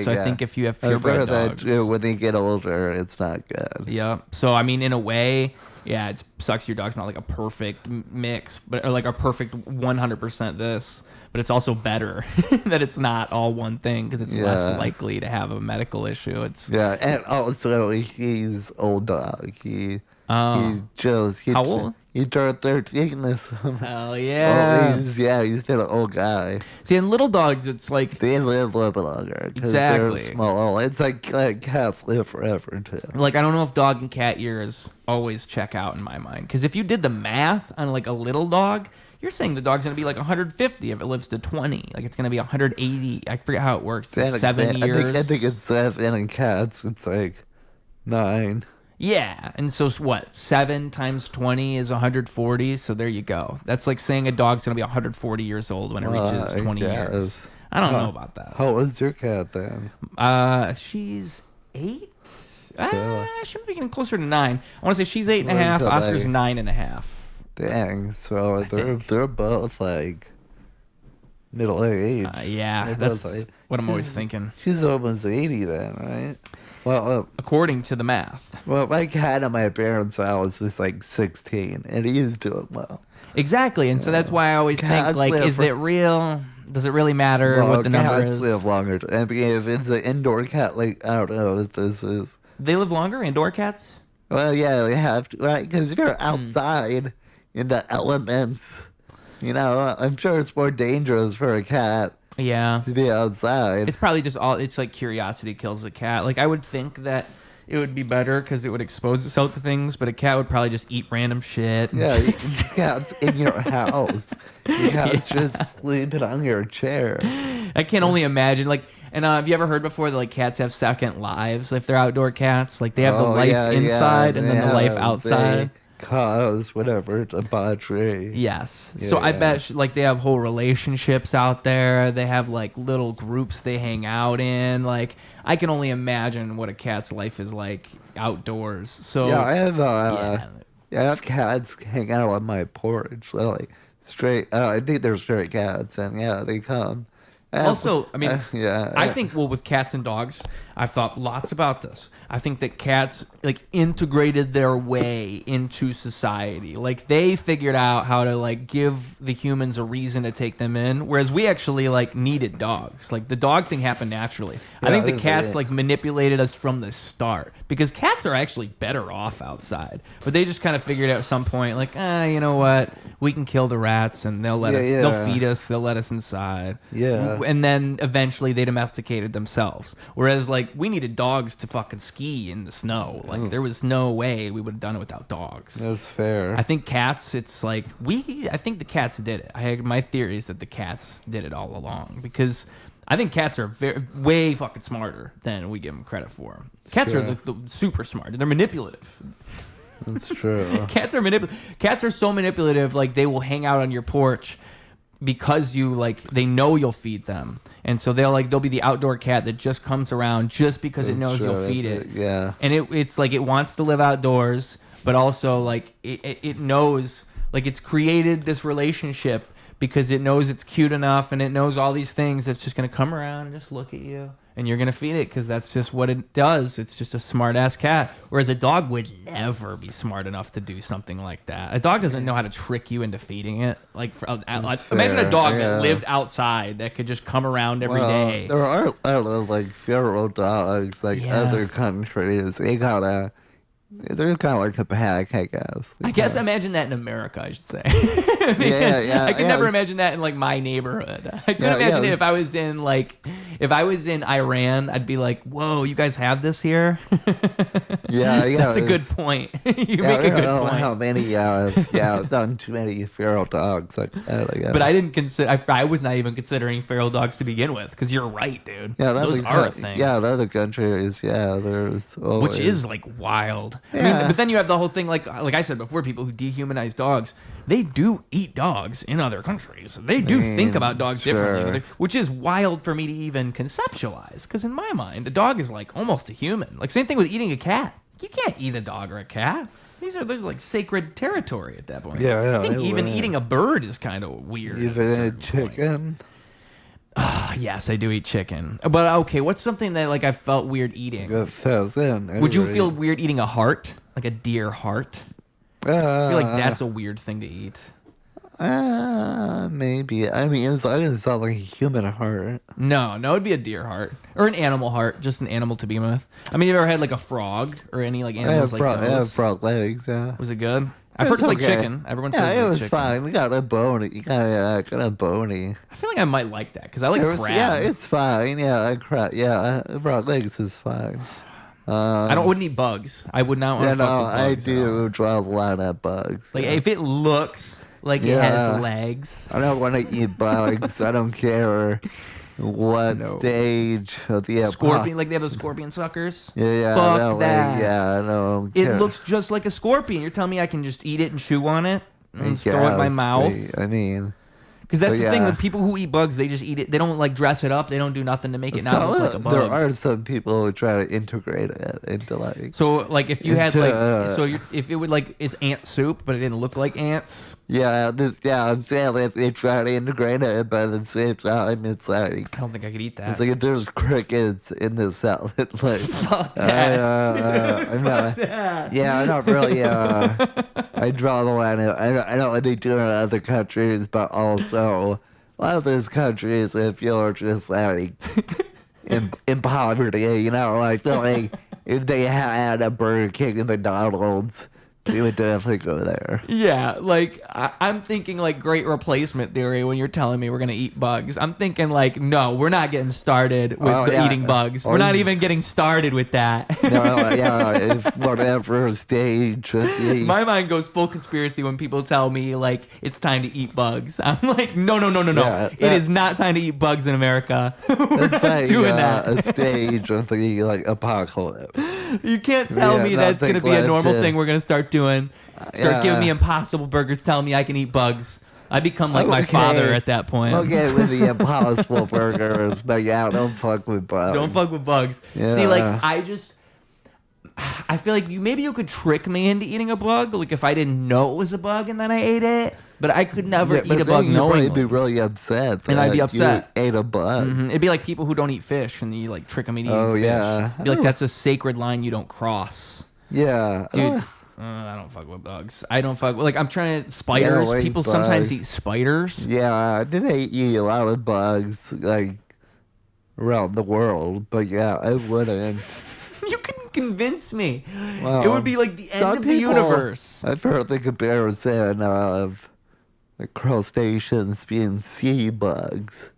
So I think if you have purebred dogs, that when they get older, it's not good. Yeah. So I mean, in a way, it sucks. Your dog's not like a perfect mix, or like a perfect 100% this. But it's also better that it's not all one thing because it's less likely to have a medical issue. And also he's old dog. He He just How old? He turned 13 this summer. Hell yeah. He's been an old guy. See, in little dogs, it's like they live a little bit longer because exactly. they're small. It's like cats live forever too. Like I don't know if dog and cat years always check out in my mind, because if you did the math on like a little dog, you're saying the dog's gonna be like 150 if it lives to 20. Like it's gonna be 180. I forget how it works. 7 years. I think it's 7, and in cats it's like 9. Yeah, and so what? 7 times 20 is 140. So there you go. That's like saying a dog's gonna be 140 years old when it reaches 20 years. I don't know about that. How old's your cat then? She's 8. She might be getting closer to 9. I want to say she's 8.5. Oscar's 9.5. Dang. So they're both like middle age. Yeah, that's what I'm always thinking. She's almost 80 then, right? Well, according to the math. Well, my cat at my parents' house was like 16, and he's doing well. Exactly, and so that's why I always think, like, is it real? Does it really matter what the number is? Cats live longer. I mean, if it's an indoor cat, like, I don't know if this is... They live longer, indoor cats? Well, yeah, they have to, right? Because if you're outside in the elements, you know, I'm sure it's more dangerous for a cat. Yeah. To be outside. It's probably just it's like curiosity kills the cat. Like, I would think that it would be better because it would expose itself to things, but a cat would probably just eat random shit. Yeah, cat's in your house. Your cat's just sleeping on your chair. I can only imagine. Like, and have you ever heard before that like cats have second lives if they're outdoor cats? Like they have the life inside and then the life outside. Cause whatever debauchery. Yes. Yeah, so I bet like they have whole relationships out there. They have like little groups they hang out in. Like I can only imagine what a cat's life is like outdoors. So yeah, I have cats hang out on my porch. They're like straight. I think they're stray cats, and yeah, they come. Also, I mean, I think with cats and dogs, I've thought lots about this. I think that cats like integrated their way into society. Like they figured out how to like give the humans a reason to take them in, whereas we actually like needed dogs. Like the dog thing happened naturally. I think the cats like manipulated us from the start because cats are actually better off outside. But they just kind of figured out at some point like, you know what? We can kill the rats and they'll let us. They'll feed us. They'll let us inside. Yeah. And then eventually they domesticated themselves. Whereas like we needed dogs to fucking ski in the snow. Like there was no way we would have done it without dogs. That's fair. I think cats, it's like I think the cats did it. My theory is that the cats did it all along because I think cats are way fucking smarter than we give them credit for. Cats are the super smart. They're manipulative. That's true. Cats are so manipulative. Like they will hang out on your porch because they know you'll feed them, and so they'll be the outdoor cat that just comes around just because it knows you'll feed it. Yeah, and it's like it wants to live outdoors, but also like it knows like it's created this relationship because it knows it's cute enough and it knows all these things that's just gonna come around and just look at you. And you're going to feed it because that's just what it does. It's just a smart-ass cat. Whereas a dog would never be smart enough to do something like that. A dog doesn't know how to trick you into feeding it. Like, imagine a dog that lived outside that could just come around every day. There are, I don't know, like feral dogs, like other countries. They're kind of like a pack, I guess. I guess imagine that in America, I should say. I could never imagine that in like my neighborhood. I could imagine it if I was in Iran, I'd be like, "Whoa, you guys have this here?" That's a good point. You make a good point. I don't know how many, I've done too many feral dogs like that. But I didn't consider. I was not even considering feral dogs to begin with, because you're right, dude. Yeah, those are a thing. Yeah, in other countries, there's always, which is like wild. I mean, but then you have the whole thing, like I said before, people who dehumanize dogs, they do eat dogs in other countries. They do think about dogs differently, which is wild for me to even conceptualize. Because in my mind, a dog is like almost a human. Like same thing with eating a cat. You can't eat a dog or a cat. They're like sacred territory at that point. I think even eating a bird is kind of weird. Even a chicken. Yes, I do eat chicken. But okay, what's something that like I felt weird eating? A pheasant. Would you feel weird eating a heart? Like a deer heart? I feel like that's a weird thing to eat. Maybe. I mean, as long as it's not like a human heart. No, it'd be a deer heart or an animal heart, just an animal to begin with. I mean, have you ever had like a frog or any like animals like those? I have frog legs. Yeah. Was it good? I've heard it's like chicken. Everyone says it was chicken. fine. We got a bony. You got a bony. I feel like I might like that because I like crab. Yeah, it's fine. Yeah, frog legs is fine. I wouldn't eat bugs. I would not want to fuck with bugs. I do draw a lot of bugs. Like if it looks like it has legs. I don't want to eat bugs. I don't care what stage of the scorpion. Like they have those scorpion suckers. Yeah. Fuck that. I don't care. It looks just like a scorpion. You're telling me I can just eat it and chew on it and throw it in my mouth? I mean. Because that's the thing with people who eat bugs, they just eat it. They don't like dress it up. They don't do nothing to make it not look like a bug. There are some people who try to integrate it into like. So like if you had like if it would like is ant soup, but it didn't look like ants. Yeah, I'm saying if they try to integrate it, but at the same time, it's like I don't think I could eat that. It's like if there's crickets in the salad, like fuck that. I'm not. Yeah, I'm not really. I draw the line. I know what they do in other countries, but also a lot of those countries, if you're just like in poverty, you know, I feel like if they had a Burger King and McDonald's. We would definitely go there. Yeah, like I'm thinking like great replacement theory when you're telling me we're gonna eat bugs. I'm thinking like, no, we're not getting started with eating bugs. We're not even getting started with that. If whatever stage. My mind goes full conspiracy when people tell me like it's time to eat bugs. I'm like, no. It is not time to eat bugs in America. We're not doing that. A stage of the like apocalypse. You can't tell me that's gonna be a normal thing we're gonna start doing. Start giving me Impossible Burgers, telling me I can eat bugs. I become like my father at that point. Okay, with the Impossible Burgers, but don't fuck with bugs. Don't fuck with bugs. Yeah. See, like I feel like maybe you could trick me into eating a bug, like if I didn't know it was a bug and then I ate it. But I could never eat a bug knowingly. You'd be really upset. And I'd be upset. You ate a bug. Mm-hmm. It'd be like people who don't eat fish and you like trick them into eating fish. It'd be like that's a sacred line you don't cross. Yeah. Dude. I don't fuck with bugs. I don't fuck with, like, I'm trying to, spiders. People sometimes eat spiders. Yeah, they eat a lot of bugs, like, around the world. But yeah, I wouldn't. You couldn't convince me. Well, it would be like the end of the universe. I've heard the comparison of the crustaceans being sea bugs.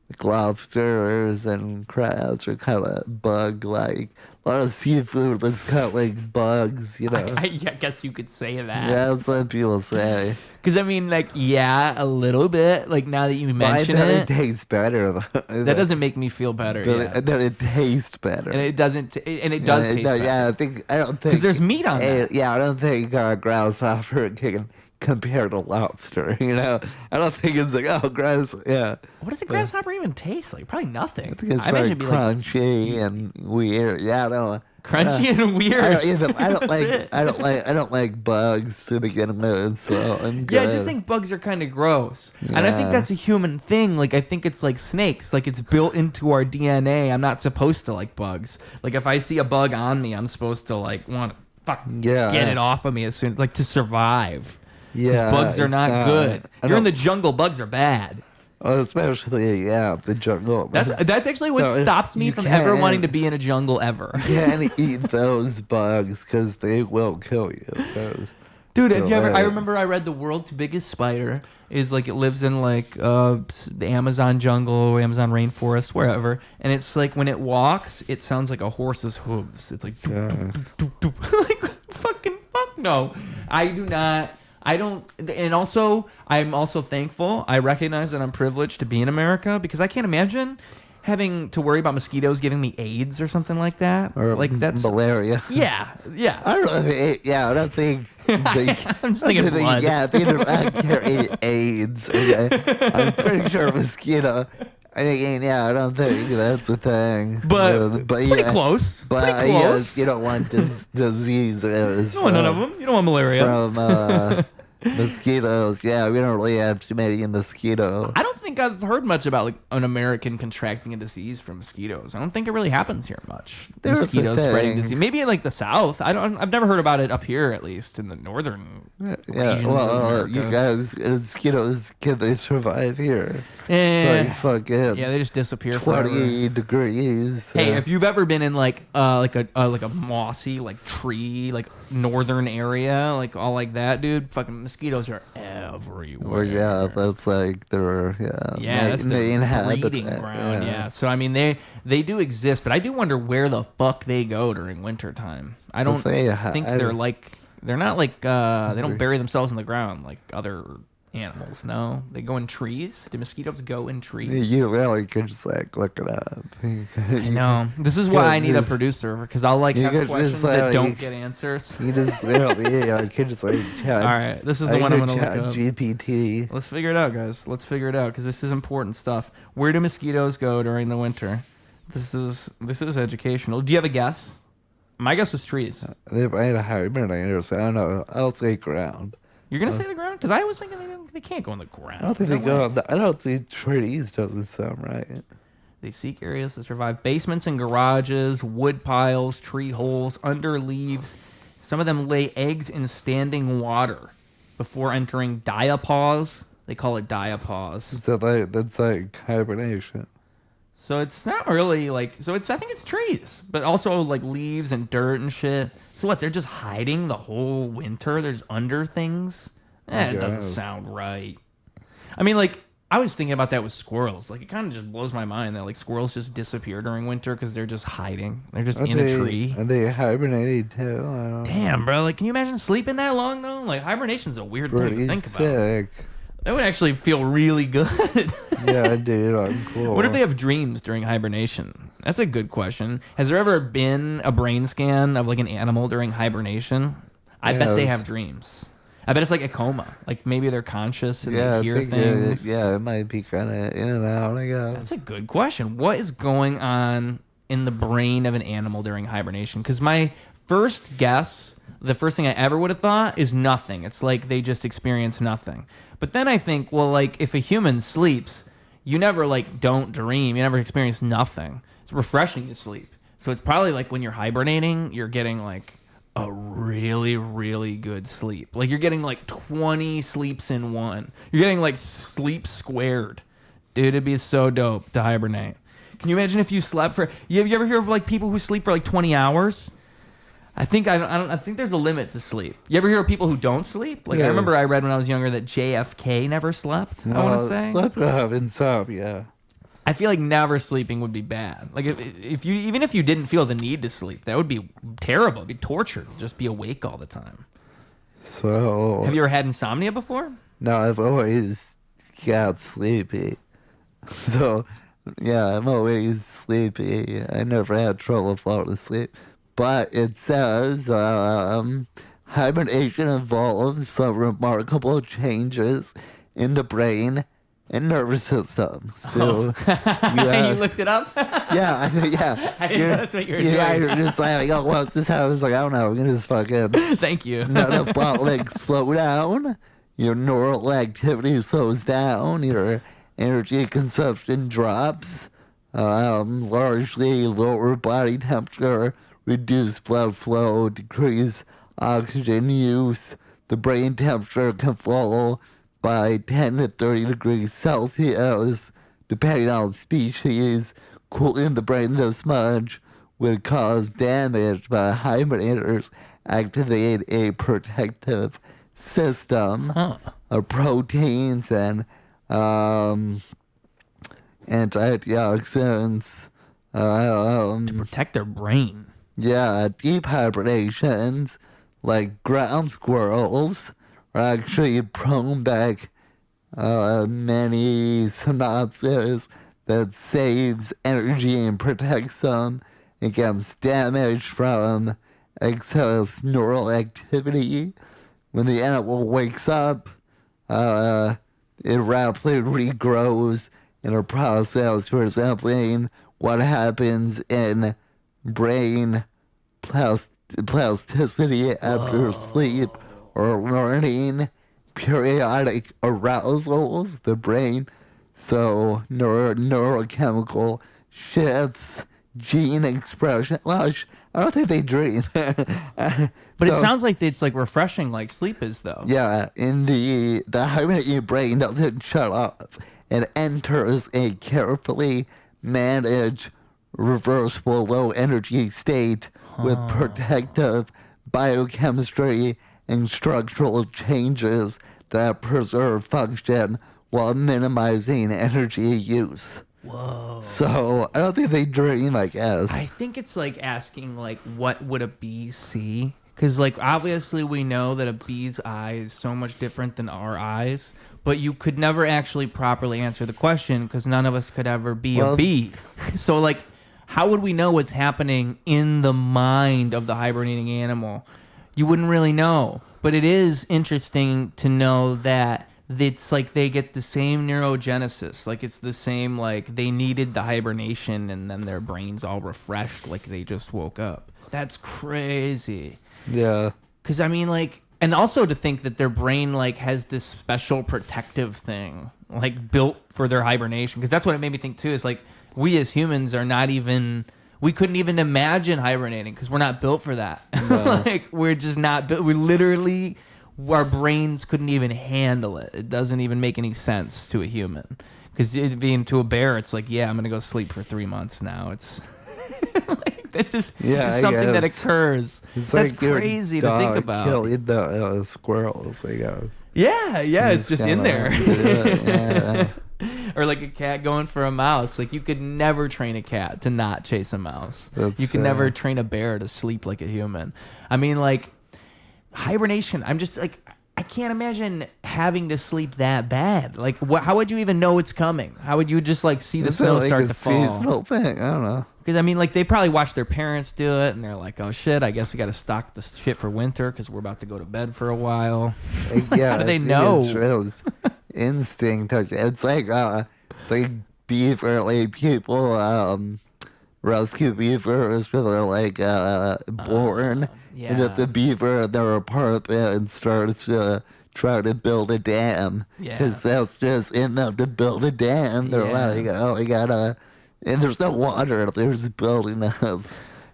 Like lobsters and crabs are kind of bug-like. A lot of seafood looks kind of like bugs, you know. I guess you could say that. Yeah, that's what people say. Because, I mean, like, a little bit. Like, now that you mention it tastes better. That doesn't make me feel better. It tastes better. And it doesn't. And it does taste better. Yeah, I don't think. Because there's meat on it. Yeah, I don't think grasshopper can compare to lobster, you know? I don't think it's like, oh, gross. Yeah. What does a grasshopper even taste like? Probably nothing. I think it's very crunchy and weird. Yeah, I don't. Crunchy and weird. I don't like bugs to begin with, so I'm good. Yeah, I just think bugs are kind of gross. Yeah. And I think that's a human thing. Like, I think it's like snakes. Like, it's built into our DNA. I'm not supposed to like bugs. Like, if I see a bug on me, I'm supposed to, like, want to get it off of me as soon, like, to survive. Yeah, bugs are not good. You're in the jungle, bugs are bad. Oh, especially, the jungle. That's actually what stops me from ever wanting to be in a jungle ever. You can't eat those bugs because they will kill you. Dude, have you ever? I remember I read the world's biggest spider is like it lives in like the Amazon jungle, Amazon rainforest, wherever, and it's like when it walks, it sounds like a horse's hooves. It's like, like fucking fuck no, I do not. I don't, and also, I'm also thankful. I recognize that I'm privileged to be in America because I can't imagine having to worry about mosquitoes giving me AIDS or something like that. Or like that's malaria. Yeah. I don't know. I don't think. I'm just thinking blood. They do not carry AIDS. Okay? I'm pretty sure mosquito. I don't think that's a thing. But pretty close. But pretty close. You don't want diseases. You don't want none of them. You don't want malaria. From mosquitoes. Yeah, we don't really have too many mosquitoes. I don't think I've heard much about like an American contracting a disease from mosquitoes. I don't think it really happens here much. Mosquitoes spreading disease. Maybe in like the South. I've never heard about it up here, at least in the northern regions of America. You guys, mosquitoes, can they survive here? It's like fucking they just disappear 20 forever. degrees. Hey, if you've ever been in like a mossy like tree like northern area like all like that, dude, fucking mosquitoes are everywhere. Well, yeah, that's like their that's the breeding ground. Yeah, so I mean they do exist, but I do wonder where the fuck they go during wintertime. I don't think they're like they're not like they don't bury themselves in the ground like other animals. No, they go in trees. Do mosquitoes go in trees? You really could just like look it up. I know. This is why I need a producer, because I'll like have questions that don't get answers. You just literally, you could just like chat. All right, this is the one I'm gonna look up. GPT. Let's figure it out, guys. Let's figure it out because this is important stuff. Where do mosquitoes go during the winter? This is educational. Do you have a guess? My guess was trees. They might hibernate, so I don't know. I'll say ground. You're gonna say the ground? Because I was thinking they can't go on the ground. I don't think they go. I don't think trees doesn't sound right. They seek areas to survive: basements and garages, wood piles, tree holes, under leaves. Some of them lay eggs in standing water before entering diapause. They call it diapause. So that's like hibernation. So it's not really like. So I think it's trees, but also like leaves and dirt and shit. So what? They're just hiding the whole winter. There's under things. It doesn't sound right. I mean, like I was thinking about that with squirrels. Like it kind of just blows my mind that like squirrels just disappear during winter because they're just hiding. They're just in a tree. And they hibernate too. I don't Damn, bro. Like, can you imagine sleeping that long though? Like hibernation's a weird thing to think about. That would actually feel really good. Yeah, dude. I'm cool. What if they have dreams during hibernation? That's a good question. Has there ever been a brain scan of like an animal during hibernation? I bet they have dreams. I bet it's like a coma. Like maybe they're conscious and they hear things. It might be kind of in and out, I guess. That's a good question. What is going on in the brain of an animal during hibernation? Because my first guess, the first thing I ever would have thought is nothing. It's like they just experience nothing. But then I think, well, like if a human sleeps, you never like don't dream. You never experience nothing. It's refreshing to sleep. So it's probably like when you're hibernating, you're getting like a really, really good sleep. Like you're getting like 20 sleeps in one. You're getting like sleep squared. Dude, it'd be so dope to hibernate. Can you imagine if you slept for... You ever hear of like people who sleep for like 20 hours? I think there's a limit to sleep. You ever hear of people who don't sleep? Like I remember I read when I was younger that JFK never slept. I want to say. Slept have insomnia. I feel like never sleeping would be bad. Like if you didn't feel the need to sleep, that would be terrible. It'd be torture. Just be awake all the time. So have you ever had insomnia before? No, I've always got sleepy. So yeah, I'm always sleepy. I never had trouble falling asleep. But it says hibernation involves some remarkable changes in the brain and nervous system. So you looked it up? Yeah. I didn't know that's what you were doing. Yeah, you're just like, oh, what's this? I was like, I don't know. I'm gonna just fucking. Thank you. Metabolic slow down. Your neural activity slows down. Your energy consumption drops. Largely lower body temperature. Reduced blood flow, decreased oxygen use. The brain temperature can fall by 10 to 30 degrees Celsius, depending on species. Cooling the brain this much would cause damage, but hibernators activate a protective system of proteins and antioxidants to protect their brain. Yeah, deep hibernations, like ground squirrels, are actually prone back many synapses that saves energy and protects them against damage from excess neural activity. When the animal wakes up, it rapidly regrows in a process resembling what happens in brain plasticity after sleep or learning. Periodic arousals, the brain So neurochemical shifts, gene expression. Well, I don't think they dream. But it sounds like it's like refreshing, like sleep is, though. Yeah, in the hibernating brain doesn't shut off. It enters a carefully managed, reversible, low energy state with protective biochemistry and structural changes that preserve function while minimizing energy use. Whoa. So I don't think they dream, I guess. I think it's like asking, like, what would a bee see? Because, like, obviously we know that a bee's eye is so much different than our eyes, but you could never actually properly answer the question because none of us could ever be a bee. So, like, how would we know what's happening in the mind of the hibernating animal? You wouldn't really know. But it is interesting to know that it's like they get the same neurogenesis. Like, it's the same, like, they needed the hibernation and then their brains all refreshed like they just woke up. That's crazy. Yeah. Because, I mean, like, and also to think that their brain, like, has this special protective thing, like, built for their hibernation. Because that's what it made me think, too, is, like, we as humans are not even, we couldn't even imagine hibernating because we're not built for that. No. Like, we're just not built. We literally, our brains couldn't even handle it. It doesn't even make any sense to a human. Because being to a bear, it's like, yeah, I'm going to go sleep for 3 months now. It's like, that's just something that occurs. It's that's like crazy to think about. Killing the squirrels, I guess. Yeah, it's just in there. Yeah. Or like a cat going for a mouse. Like, you could never train a cat to not chase a mouse. You could never train a bear to sleep like a human. I mean, like, hibernation, I'm just like, I can't imagine having to sleep that bad. Like, how would you even know it's coming? How would you just, like, see the snow start to fall? It's a seasonal thing. I don't know. Because, I mean, like, they probably watch their parents do it, and they're like, oh, shit, I guess we got to stock the shit for winter because we're about to go to bed for a while. Yeah, how do they know? It's instinct. It's like beaver, like, people rescue beavers when they're, like, born. Yeah. And that the beaver in their apartment starts to try to build a dam. Because that's just in them to build a dam. They're like, oh, we gotta... And there's no water. There's building a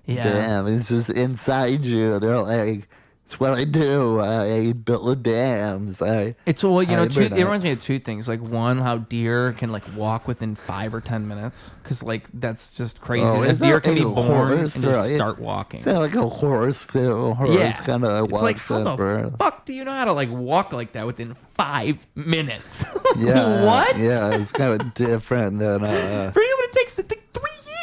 dam. It's just inside you. They're like, it's what I do. I build dams. It's, well, you know, it reminds me of two things. Like, one, how deer can, like, walk within 5 or 10 minutes. Because, like, that's just crazy. A deer can be born and just start walking. It's not like a horse, too. A horse kind of walks. It's like, how the fuck do you know how to, like, walk like that within 5 minutes? Yeah. What? Yeah, it's kind of different than... For human, it takes 3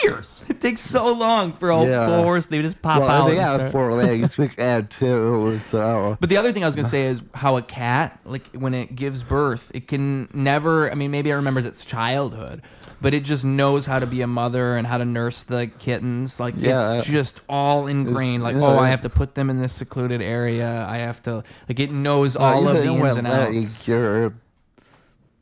years. It takes so long for a full horse. They just pop out. They have 4 legs. We add 2. So. But the other thing I was going to say is how a cat, like, when it gives birth, it can never, I mean, maybe it remembers its childhood, but it just knows how to be a mother and how to nurse the kittens. Like, it's just all ingrained. Like, I have to put them in this secluded area. I have to, like, it knows all of the ins and outs.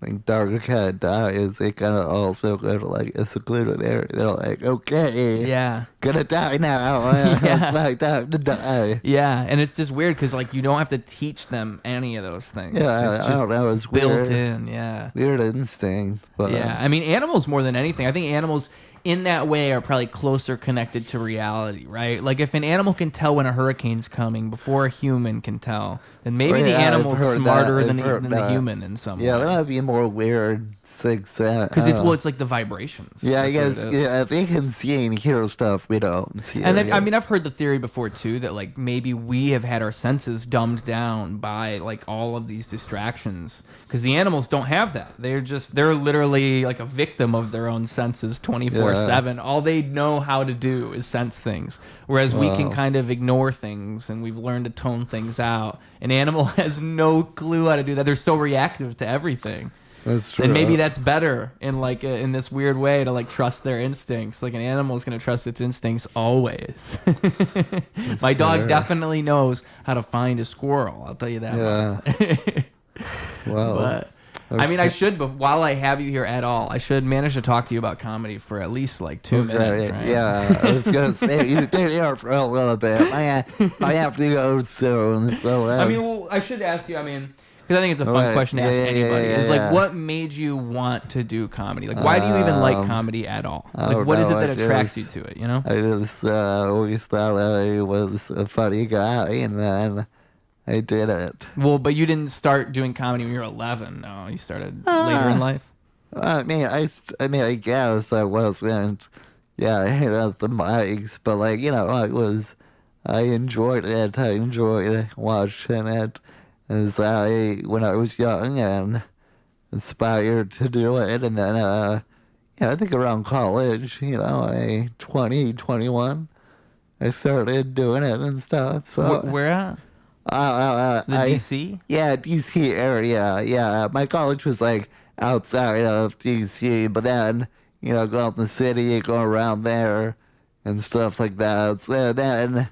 Like, dog cat dies, they kind of also go to, like, a secluded area. They're like, okay, gonna die now. It's my time to die. Yeah, and it's just weird because, like, you don't have to teach them any of those things. Yeah, it's I don't know. It's built weird. in. Weird instinct. But, yeah, I mean, animals more than anything. I think animals in that way are probably closer connected to reality, right? Like, if an animal can tell when a hurricane's coming before a human can tell, then maybe the animal's smarter than the human in some way. Yeah, that might be a more weird sixth sense. Because it's like the vibrations. Yeah, I guess they can see and hear stuff we don't see. And then, I mean, I've heard the theory before too that, like, maybe we have had our senses dumbed down by, like, all of these distractions. Because the animals don't have that. They're literally like a victim of their own senses 24/7. All they know how to do is sense things. Whereas we can kind of ignore things, and we've learned to tone things out. An animal has no clue how to do that. They're so reactive to everything. That's true. And maybe that's better in, like, in this weird way to, like, trust their instincts. Like, an animal is going to trust its instincts always. My dog definitely knows how to find a squirrel. I'll tell you that. Yeah. Well, but, I mean, I should, but while I have you here at all, I should manage to talk to you about comedy for at least, like, 2 minutes, right? Yeah, I was going to say, you've been here for a little bit. I have to go soon. So, I mean, well, I should ask you, I mean, Because I think it's a fun question to ask anybody. It's like, what made you want to do comedy? Like, why do you even like comedy at all? Like, what is it that attracts you to it, you know? I just always thought I was a funny guy, and then I did it. Well, but you didn't start doing comedy when you were 11, no? You started later in life? I mean, I guess I wasn't. Yeah, I hated the mics, but like, you know, I enjoyed it. I enjoyed watching it when I was young and inspired to do it. And then, I think around college, 20, 21, I started doing it and stuff. So where at? The DC? Yeah, DC area. Yeah, my college was like outside of DC, but then, go out in the city, go around there and stuff like that. So then,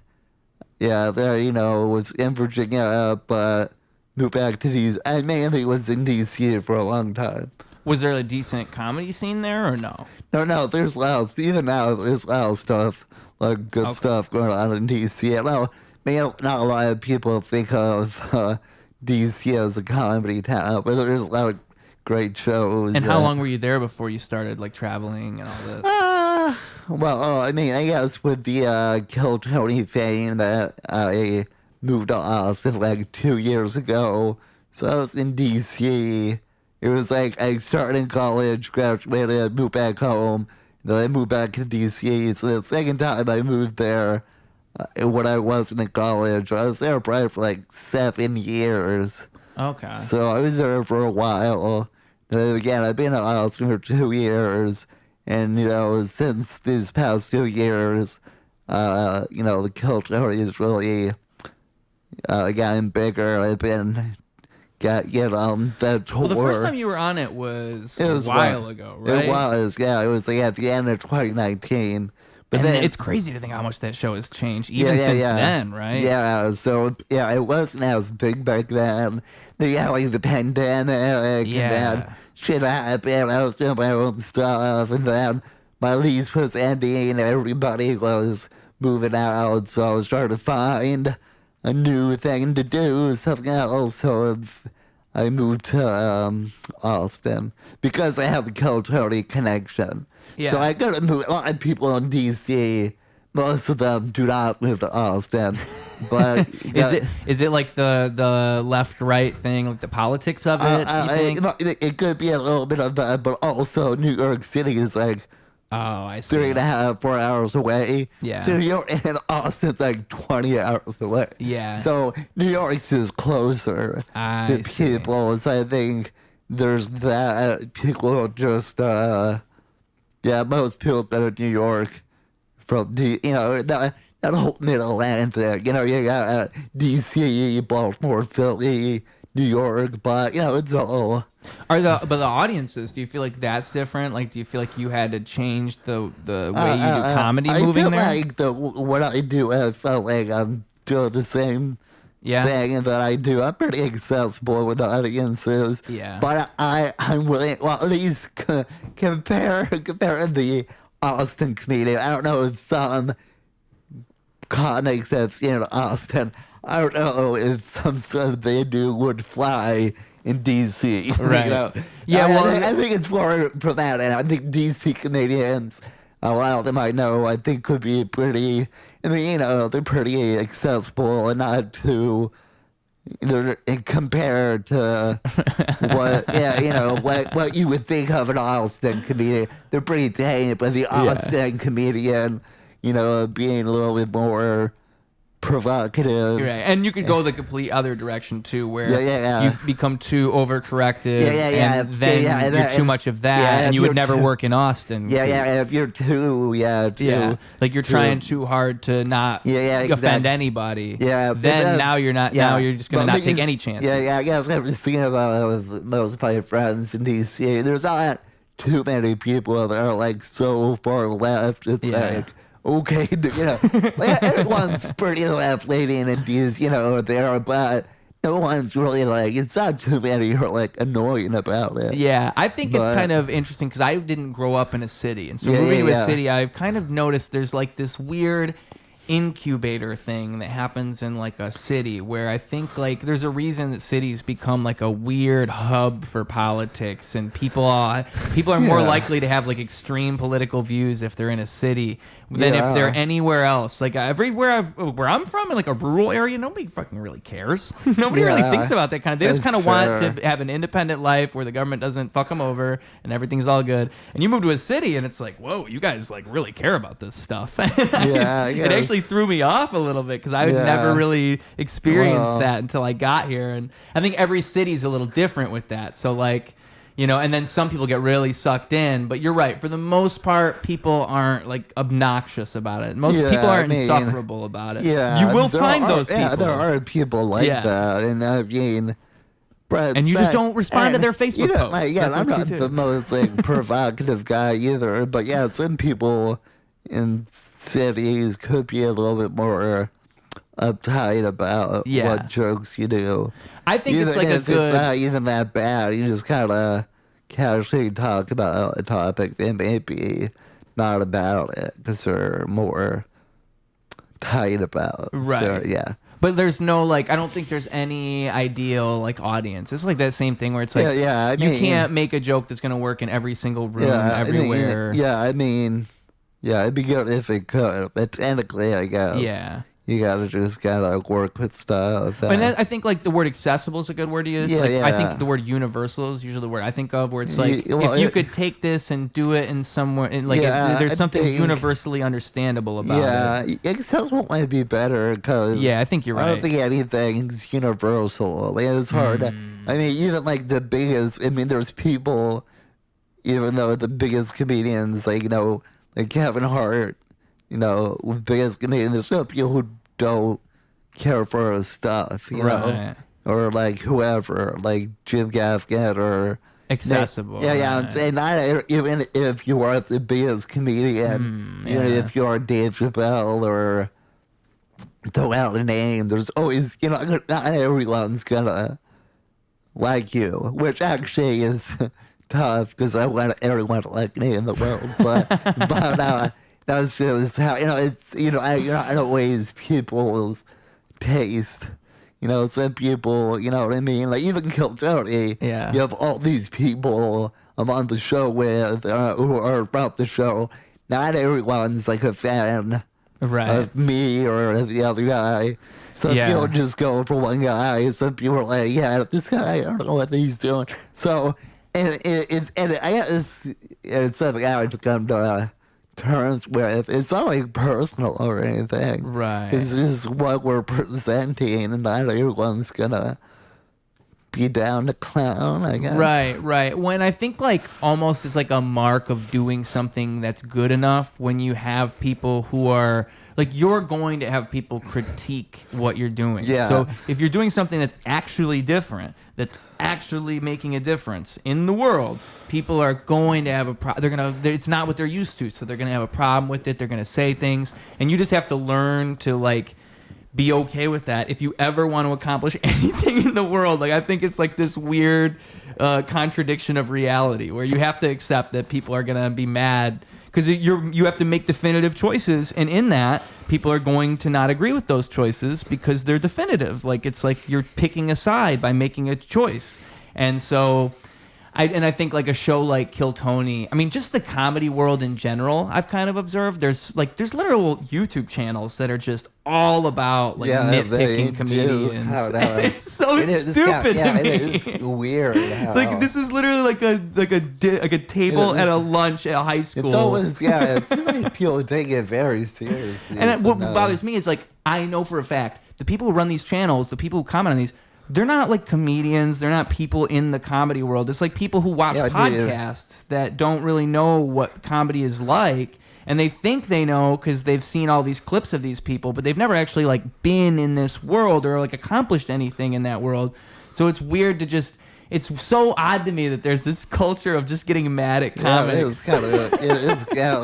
there, was in Virginia, but moved back to DC. I mainly was in DC for a long time. Was there a decent comedy scene there or no? No, there's loud. Even now, there's loud stuff, like good stuff going on in DC. Well, not a lot of people think of DC as a comedy town, but there's a lot of great shows. And how long were you there before you started like traveling and all this? I guess with the Kill Tony fame that I moved to Austin like 2 years ago, so I was in DC. It was like I started in college, graduated, moved back home, then I moved back to DC. So the second time I moved there, when I wasn't in college, I was there probably for like 7 years. Okay. So I was there for a while. Then again, I've been in Austin for 2 years. And, since these past 2 years, the Kill Tony has really gotten bigger. I've been get on that tour. Well, the first time you were on it was a while ago, right? It was, yeah. It was like at the end of 2019. But then it's crazy to think how much that show has changed even since then, right? Yeah, so, it wasn't as big back then. Like the pandemic and then shit happened. I was doing my own stuff, and then my lease was ending and everybody was moving out, so I was trying to find a new thing to do, something else. So I moved to Austin because I have the Kill Tony connection. Yeah. So I got to move. A lot of people in DC, most of them do not move to Austin. But is it like the left right thing, like the politics of it? It could be a little bit of that, but also New York City is like. Oh, I see. 3.5, 4 hours away. Yeah. So New York and Austin's like 20 hours away. Yeah. So New York's is closer to people. So I think there's that. People just, most people go to New York from, that whole Mid-Atlantic. You got DC, Baltimore, Philly, New York, but, it's all... But the audiences, do you feel like that's different? Like, do you feel like you had to change the way you do comedy moving there? I feel like what I do, I felt like I'm doing the same thing that I do. I'm pretty accessible with the audiences. Yeah. But I'm willing, at least compare the Austin comedian. I don't know if some comics that's in Austin, I don't know if some stuff they do would fly in DC. Right. Yeah, I think it's more for that, and I think DC comedians, a lot of them I know, I think could be pretty, they're pretty accessible and not too, compared to what you would think of an Austin comedian. They're pretty tame, but the Austin comedian, being a little bit more provocative. Right. And you could go the complete other direction too, where you become too overcorrected and then you're too much of that, and you would never work in Austin. If you're too like you're trying too hard to not offend anybody. Then now you're not. Now you're just gonna not take any chances. I guess I was thinking about most of my friends in DC. There's not too many people that are like so far left. It's like, okay, everyone's pretty left-leaning and these, there, but no one's really like, it's not too many who are like annoying about it. Yeah, I think it's kind of interesting because I didn't grow up in a city. And so moving to a city, I've kind of noticed there's like this weird, incubator thing that happens in like a city where I think like there's a reason that cities become like a weird hub for politics, and people are more likely to have like extreme political views if they're in a city than if they're anywhere else. Like everywhere where I'm from, in like a rural area, nobody fucking really cares. Nobody really thinks about that kind of. They just kind of want to have an independent life where the government doesn't fuck them over and everything's all good. And you move to a city and it's like, whoa, you guys like really care about this stuff. It actually threw me off a little bit because I had never really experienced that until I got here. And I think every city's a little different with that. So like, you know, and then some people get really sucked in. But you're right. For the most part, people aren't like obnoxious about it. Most people aren't insufferable about it. Yeah, you will find those people. Yeah, there are people like that. And I mean... and you just don't respond to their Facebook posts. Like, I'm not the most like provocative guy either. But yeah, some people in cities could be a little bit more uptight about what jokes you do. I think even it's like if it's not even that bad. You just kind of casually talk about a topic that may be not about it because they're more tight about. Right. So, yeah. But there's no, like, I don't think there's any ideal, like, audience. It's like that same thing where it's like, I mean, you can't make a joke that's going to work in every single room, everywhere. I mean, it'd be good if it could. But technically, I guess. Yeah. You gotta just work with stuff. But I think like the word accessible is a good word to use. I think the word universal is usually the word I think of, where it's like if you could take this and do it in somewhere, there's something universally understandable about it. Yeah, accessible might be better because I think you're right. I don't think anything's universal. It's hard. I mean, even like the biggest. I mean, there's people, even though the biggest comedians, like Kevin Hart. Biggest comedian. There's no people who don't care for his stuff, you know, or like whoever, like Jim Gaffigan or accessible. I'm saying not even if you are the biggest comedian, if you're Dave Chappelle or throw out a name. There's always, not everyone's gonna like you, which actually is tough because I want everyone to like me in the world, but. That's just how it's I don't always people's taste. Some people, you know what I mean? Like even Kill Tony, you have all these people I'm on the show with who are about the show. Not everyone's like a fan of me or the other guy. Some people just go for one guy. Some people are like, this guy, I don't know what he's doing. So and I guess it's something I would come to terms with. It's not like personal or anything. Right. It's just what we're presenting, and not everyone's gonna be down to clown, I guess. Right. When I think like almost it's like a mark of doing something that's good enough when you have people who are like, you're going to have people critique what you're doing. Yeah. So if you're doing something that's actually different, that's actually making a difference in the world, people are going to have a problem. It's not what they're used to, so they're gonna have a problem with it. They're gonna say things, and you just have to learn to like be okay with that if you ever want to accomplish anything in the world. Like I think it's like this weird contradiction of reality where you have to accept that people are gonna be mad because you have to make definitive choices, and in that, people are going to not agree with those choices because they're definitive. Like it's like you're picking a side by making a choice, and so. I think like a show like Kill Tony, I mean, just the comedy world in general, I've kind of observed there's literal YouTube channels that are just all about like nitpicking comedians. It's so stupid to me. It is weird. It's like this is literally like a table at a lunch at a high school. It's always it seems like people take it very seriously. And what bothers me is like I know for a fact the people who run these channels, the people who comment on these, they're not like comedians. They're not people in the comedy world. It's like people who watch podcasts that don't really know what comedy is like. And they think they know because they've seen all these clips of these people, but they've never actually like been in this world or like accomplished anything in that world. So it's weird to just it's so odd to me that there's this culture of just getting mad at comics. Yeah, it was kind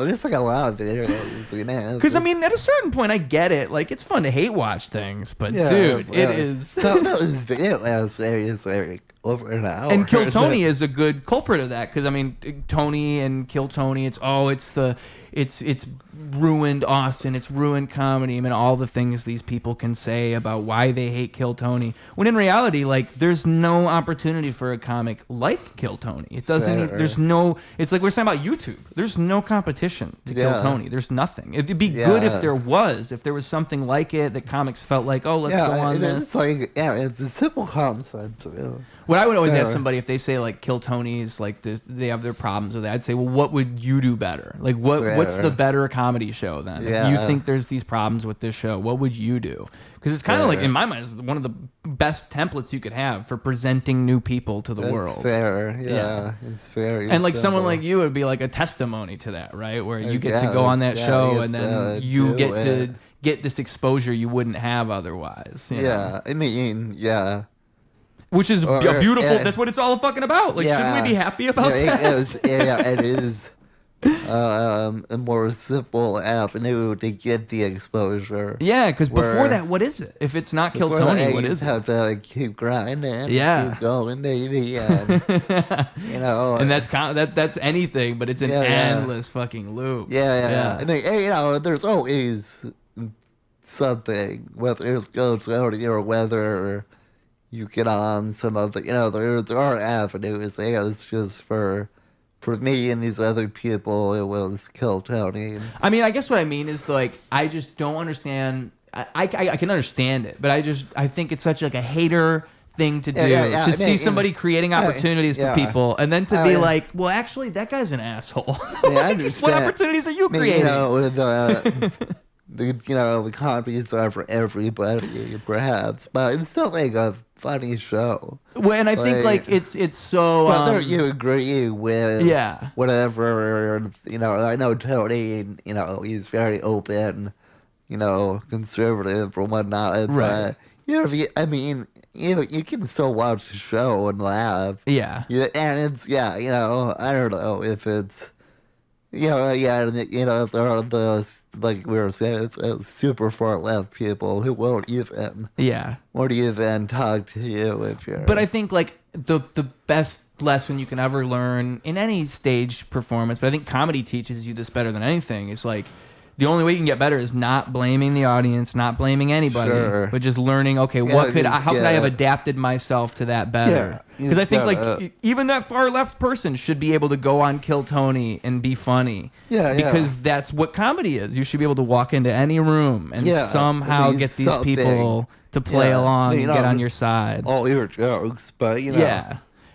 of it's like a lot of it. Because I mean, at a certain point, I get it. Like, it's fun to hate watch things, but dude, it is. It was very over an hour. And Kill Tony is a good culprit of that, because I mean, Tony and Kill Tony, it's ruined Austin, it's ruined comedy. I mean, all the things these people can say about why they hate Kill Tony, when in reality, like, there's no opportunity for a comic like Kill Tony. It doesn't. There's no. It's like we're saying about YouTube. There's no competition to Kill Tony. There's nothing. It'd be good if there was something like it that comics felt like, oh, let's go on this. It's like it's a simple concept. What I would always ask somebody, if they say like Kill Tony's like this, they have their problems with it, I'd say, well, what would you do better? Like, what's the better comedy show then? If you think there's these problems with this show, what would you do? Because it's kind of like, in my mind, it's one of the best templates you could have for presenting new people to the world. Fair, it's very. And like simple. someone like you would be like a testimony to that, right? Where you get to go on that show and then you get to get this exposure you wouldn't have otherwise. You know? I mean, which is beautiful. That's what it's all fucking about. Like, shouldn't we be happy about that? It is a more simple avenue to get the exposure. Yeah, because before that, what is it? If it's not Kill Tony, what is it? You have to like, keep grinding. Keep going, baby. And, and that's anything, but it's an endless fucking loop. I mean, there's always something, whether it's Kill Tony or whether you get on some of the, there are avenues. It's just for me and these other people, it was Kill Tony. I mean, I guess what I mean is, like, I just don't understand. I can understand it, but I think it's such like a hater thing to do, to see somebody creating opportunities for people, and then to be like, well, actually, that guy's an asshole. What opportunities are you creating? The comedies are for everybody, perhaps, but it's still like a funny show. Well, and I think like it's so. Whether you agree with whatever, I know Tony, he's very open, conservative or whatnot, right? But you can still watch the show and laugh. Yeah. And it's I don't know if it's. There are the, like we were saying, super far left people who won't even talk to you if you're. But I think like the best lesson you can ever learn in any stage performance, but I think comedy teaches you this better than anything, is like, the only way you can get better is not blaming the audience, not blaming anybody, but just learning, okay, how could I have adapted myself to that better? Because I think like even that far left person should be able to go on Kill Tony and be funny. Because that's what comedy is. You should be able to walk into any room and somehow get these people to play along and get on your side. All your jokes, but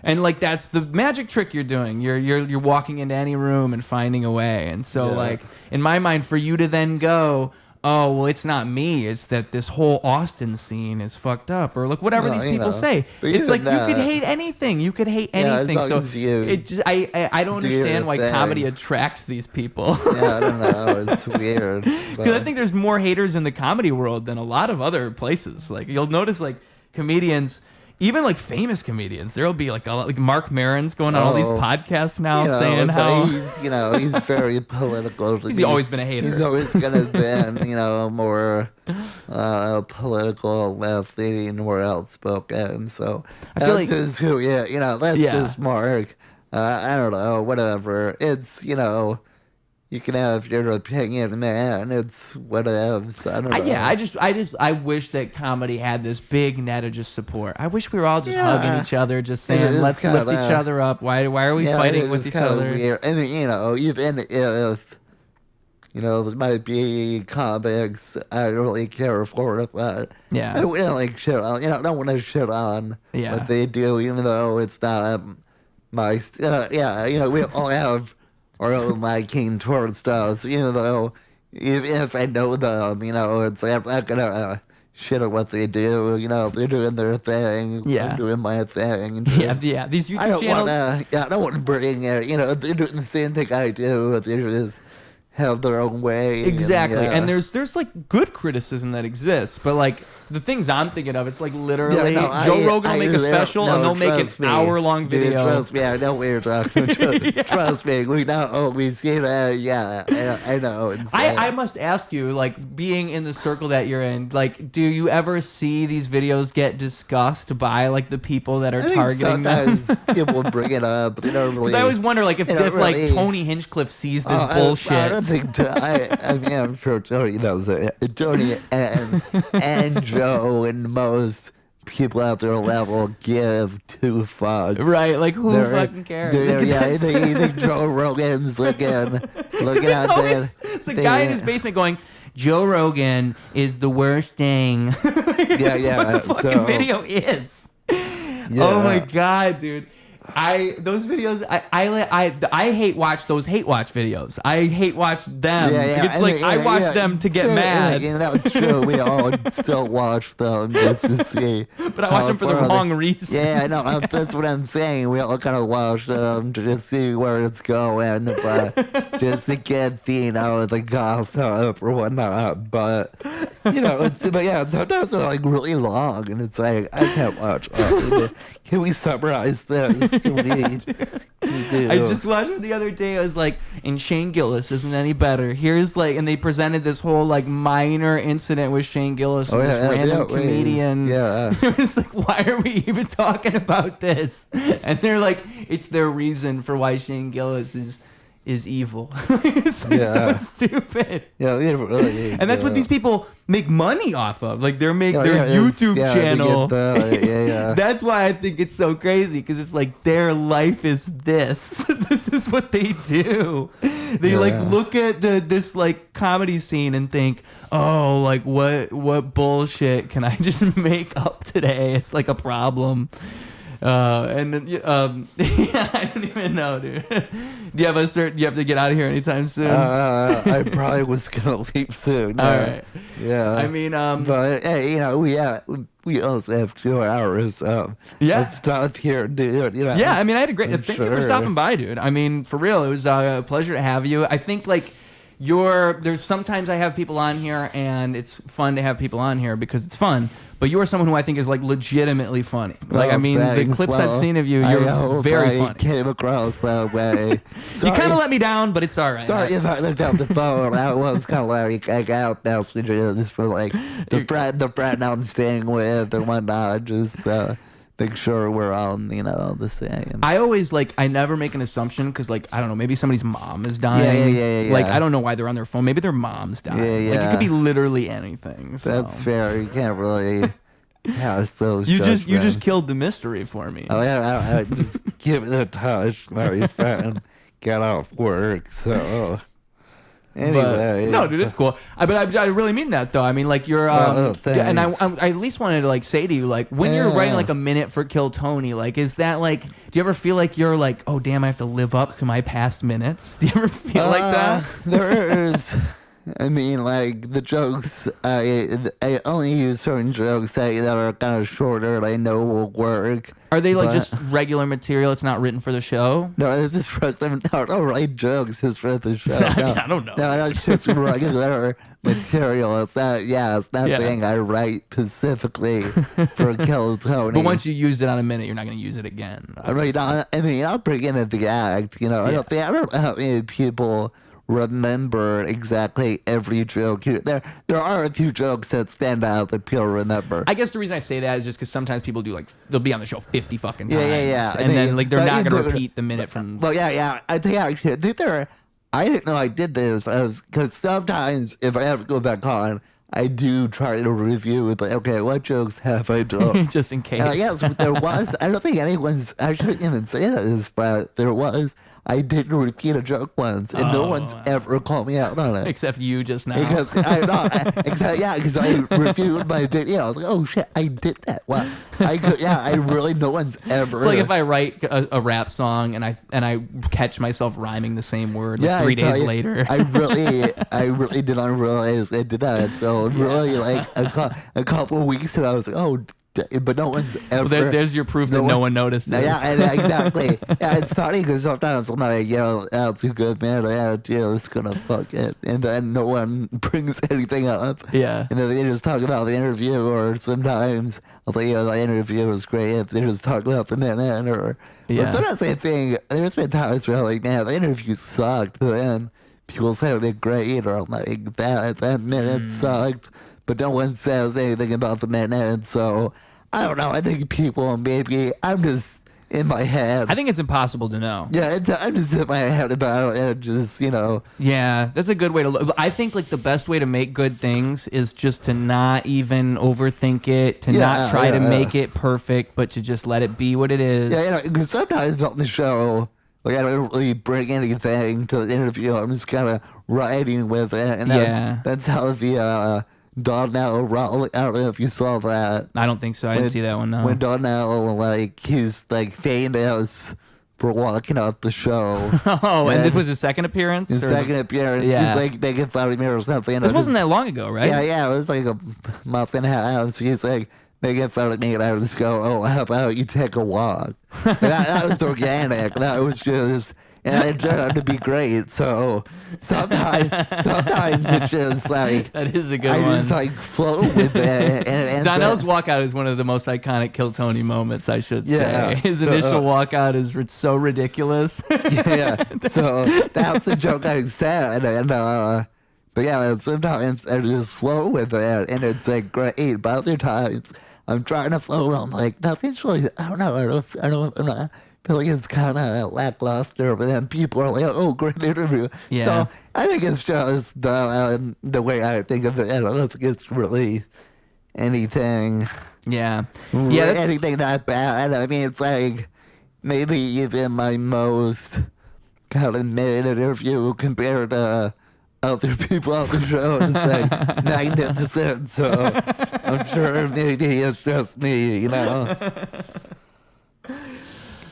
And like, that's the magic trick you're doing. You're walking into any room and finding a way. And so like, in my mind, for you to then go, oh, well, it's not me, it's that this whole Austin scene is fucked up, or like whatever these people say. But it's like, you could hate anything. You could hate anything. So it just, I don't understand why comedy attracts these people. I don't know. It's weird. Because I think there's more haters in the comedy world than a lot of other places. Like, you'll notice like comedians, even like famous comedians, there'll be like a lot, like Mark Maron's going on all these podcasts now saying how he's very political. He's always been a hater. He's always gonna been more political, left-leaning, more outspoken. So I feel like that's just Mark. I don't know, whatever. It's you can have your opinion, man. It's whatever. I don't know. I wish that comedy had this big net of just support. I wish we were all just hugging each other, just saying, let's lift each other up. Why are we fighting with each other? Weird. I mean, even if there might be comics I don't really care for, but I don't like shit on. Don't want to shit on what they do, even though it's not my. We all have our own liking towards stuff. So even though, if I know them, it's like, I'm not gonna shit on what they do. They're doing their thing. I'm doing my thing. Just, these YouTube channels. I don't want to bring it. They're doing the same thing I do. They're just have their own way. Exactly. And there's like good criticism that exists, but like the things I'm thinking of, it's like literally Joe Rogan will make a special and they'll make an hour-long video. Dude, trust me, I know what you're talking about. Trust me, we not always see that. Yeah, I know. I must ask you, like, being in the circle that you're in, like, do you ever see these videos get discussed by like the people that are targeting them? People bring it up. They don't really. I always wonder, like, if like Tony Hinchcliffe sees this bullshit. I don't think. I mean, I'm sure Tony knows it. Tony and Joe and most people at their level give two fucks. Right? Like, who fucking cares? They think Joe Rogan's looking at this. It's a guy in his basement going, Joe Rogan is the worst thing. That's what the fucking video is. Yeah. Oh my god, dude. Those videos I hate watch those hate watch videos. I hate watch them. It's like I watch them to get mad. That's true. We all still watch them just to see. But I watch them for the wrong reason. Yeah, I know. That's what I'm saying. We all kind of watch them to just see where it's going, but just to get the gossip or whatnot. But sometimes they're like really long, and it's like I can't watch. Can we summarize this? I just watched it the other day. I was like, and Shane Gillis isn't any better. Here's like, and they presented this whole like minor incident with Shane Gillis, this random comedian. It was like, why are we even talking about this? And they're like, it's their reason for why Shane Gillis is evil. It's like so stupid. Really. And that's what these people make money off of. Like their YouTube channel. That's why I think it's so crazy, because it's like their life is this. This is what they do. They like look at this like comedy scene and think, oh, like what bullshit can I just make up today? It's like a problem. And then, I don't even know, dude. Do you have to get out of here anytime soon? I probably was gonna leave soon. All right. Yeah. I mean, but hey, we also have 2 hours. Let's stop here, dude. Yeah, I mean, I had a great. Thank you for stopping by, dude. I mean, for real, it was a pleasure to have you. I think like. There's sometimes I have people on here and it's fun to have people on here because it's fun, but you are someone who I think is like legitimately funny. Like, I mean, the clips I've seen of you, you're very funny. Came across that way. You kind of let me down, but it's all right. Sorry if I looked down the phone. I was kind of like, I got messages for like the friend I'm staying with or whatnot. Just make sure we're all, the same. I always I never make an assumption because I don't know, maybe somebody's mom is dying. Yeah. Like I don't know why they're on their phone. Maybe their mom's dying. Yeah. Like it could be literally anything. So. That's fair. You can't really pass those. You just killed the mystery for me. Oh yeah, I just give it a touch. My friend got off work, so. Anyway, no, dude, it's cool. But I really mean that though. I mean, like you're, and I at least wanted to say to you, when you're writing a minute for Kill Tony, is that do you ever feel like you're oh damn, I have to live up to my past minutes? Do you ever feel like that? There's. I mean, the jokes, I only use certain jokes that are kind of shorter that I know will work. Are they just regular material? It's not written for the show? No, it's just for them. I don't write jokes just for the show. I don't know. No, it's just regular material. It's not thing I write specifically for Kill Tony. But once you use it on a minute, you're not going to use it again. I mean, I'll bring in at the act. I don't know how many people remember exactly every joke. There are a few jokes that stand out that people remember. I guess the reason I say that is just because sometimes people do they'll be on the show 50 fucking times. Yeah. And then they're not going to repeat the minute from. Well, yeah. I think I didn't know I did this because sometimes if I have to go back on, I do try to review with okay, what jokes have I done? Just in case. And yes, there was. I don't think I shouldn't even say this, but there was. I didn't repeat a joke once, and no one's ever called me out on it. Except you just now. Because I reviewed my video. I was like, oh shit, I did that. Wow. No one's ever. It's like if I write a rap song and I catch myself rhyming the same word 3 days later. I really did not realize I did that. So really, a couple of weeks ago, I was like, oh but no one's ever. Well, there's your proof that no one noticed it. Yeah, exactly. Yeah, it's funny because sometimes I'm like, that's a good man. It's gonna fuck it, and then no one brings anything up. Yeah, and then they just talk about the interview, or sometimes I'll think, the interview was great. They just talk about the minute, or sometimes they think there's been times where like, man, the interview sucked, but then people said it great, or like that minute sucked. But no one says anything about the minute, so I don't know. I think people, maybe I'm just in my head. I think it's impossible to know. Yeah, I'm just in my head about it, and just, Yeah, that's a good way to look. I think like the best way to make good things is just to not even overthink it, to not try to make it perfect, but to just let it be what it is. Yeah, because sometimes on the show, like, I don't really bring anything to the interview. I'm just kind of writing with it, and that's how the Donnell, I don't know if you saw that. I don't think so. I didn't see that one, no. When Donnell, like, he's, like, famous for walking up the show. Oh, and this was his second appearance? His second appearance. Yeah. He's, like, making fun of me or something. This wasn't that long ago, right? Yeah, it was, like, a month and a half. So he's, like, making fun of me, and I would just go, oh, how about you take a walk? that was organic. That was just... And it turned out to be great. So sometimes it's just like that is a good one. I just like flow with it. And Donnell's walkout is one of the most iconic Kill Tony moments, I should say. His initial walkout is so ridiculous. Yeah. So that's a joke I said, and but yeah, sometimes I just flow with it, and it's like great. But other times I'm trying to flow. I'm like, nothing's really. I don't know. I don't. I feel like it's kind of lackluster, but then people are like, oh, great interview. Yeah. So I think it's just the way I think of it. I don't think it's really anything. Yeah. Anything that bad. I mean, it's like maybe even my most kind of mid interview compared to other people on the show. It's like magnificent. So I'm sure maybe it's just me,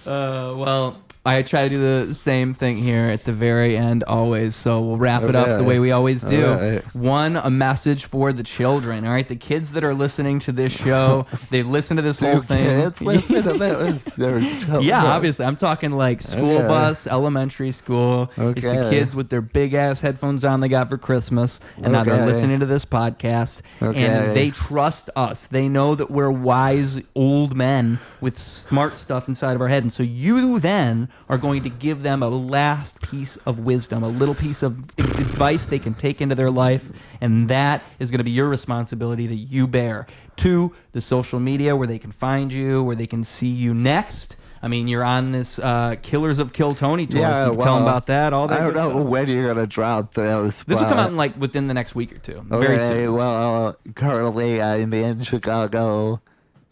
Well, I try to do the same thing here at the very end always, so we'll wrap it up the way we always do. Right. One, a message for the children, all right? The kids that are listening to this show, they listen to this whole thing. Kids listen to this? Yeah, obviously. I'm talking like school bus, elementary school. It's the kids with their big-ass headphones on they got for Christmas, and now they're listening to this podcast, and they trust us. They know that we're wise old men with smart stuff inside of our head, and so you then are going to give them a last piece of wisdom, a little piece of advice they can take into their life, and that is going to be your responsibility that you bear. 2, the social media where they can find you, where they can see you next. I mean, you're on this Killers of Kill Tony tour, so tell them about that. All that. I don't know when you're going to drop this. This will come out in, like, within the next week or two. Okay, very soon. Well, currently I'm in Chicago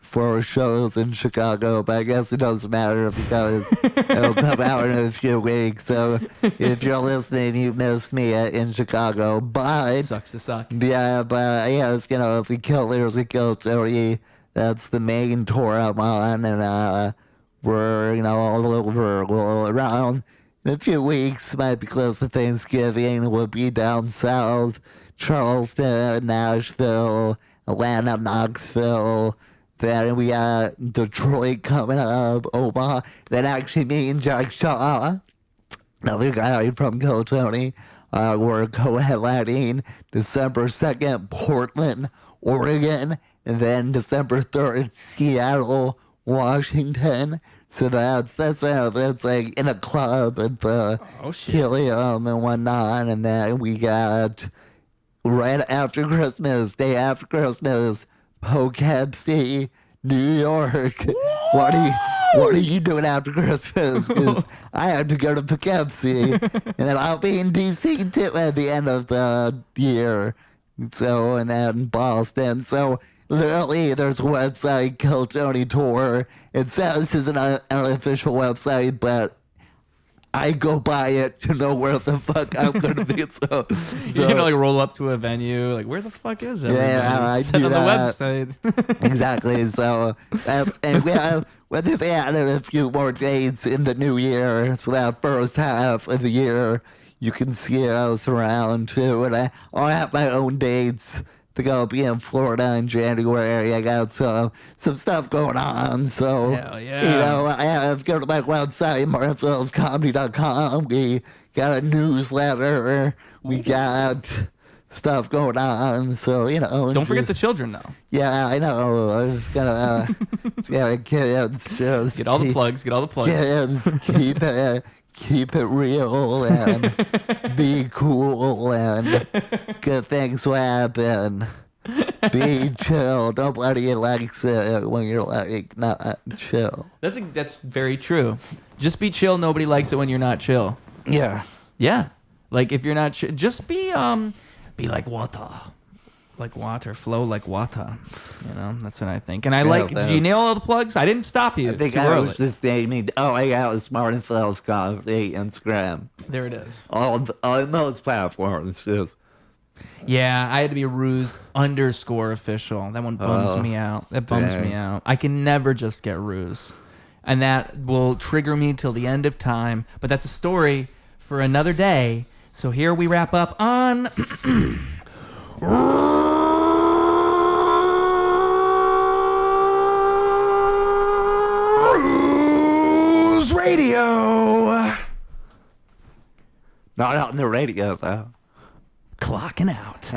for shows in Chicago, but I guess it doesn't matter because it'll come out in a few weeks. So if you're listening, you missed me in Chicago. But sucks to suck. Yeah, but it's the Killers of Kill Tony. That's the main tour I'm on, and we're all over, around. In a few weeks, might be close to Thanksgiving. We'll be down south, Charleston, Nashville, Atlanta, Knoxville. Then we got Detroit coming up, Omar. Then actually me and Jack Shaw, another guy from Kill Tony, we're co-headlining December 2nd, Portland, Oregon, and then December 3rd, Seattle, Washington. So that's like in a club at the Helium and whatnot. And then we got right after Christmas, day after Christmas, Poughkeepsie, New York. What are you doing after Christmas? Because I have to go to Poughkeepsie, and then I'll be in DC too at the end of the year. So, and then Boston. So literally, there's a website, Kill Tony Tour. It says it's an unofficial website, but I go by it to know where the fuck I'm going to be. So you're going to roll up to a venue, like, where the fuck is it? Yeah, I do on that. the website. Exactly. So and they added a few more dates in the new year. So that first half of the year, you can see us around too. And I'll have my own dates think I'll be in Florida in January. I got some stuff going on, so hell yeah. I have go to my website, martinphillipscomedy.com. We got a newsletter. We got stuff going on, so Don't forget the children, though. Yeah, I know. I was gonna, kids, just get all the plugs. Kids, keep it real and be cool and good things will happen. Be chill. Nobody likes it when you're like not chill. That's very true. Just be chill. Nobody likes it when you're not chill. Yeah. Yeah. Like if you're not just be like water. Like water, flow like water. That's what I think. And I did you nail all the plugs? I didn't stop you. I think I was just naming. Oh, I got it was Martin Phillips Comedy Instagram. There it is. On most platforms. Just. Yeah, I had to be Ruse _official. That one bums me out. That bums me out. I can never just get Ruse. And that will trigger me till the end of time. But that's a story for another day. So here we wrap up on Ruse Radio. Not out in the radio, though. Clocking out.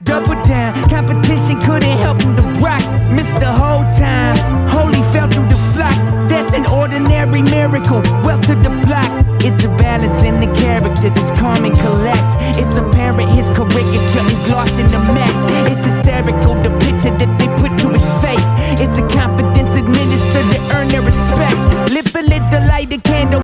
Double down, competition couldn't help him to rock. Missed the whole time, holy fell through the flock. That's an ordinary miracle, wealth to the block. It's a balance in the character that's calm and collect. It's apparent his caricature is lost in the mess. It's hysterical, the picture that they put to his face. It's a confidence administered to earn their respect. Live a little, light a candle.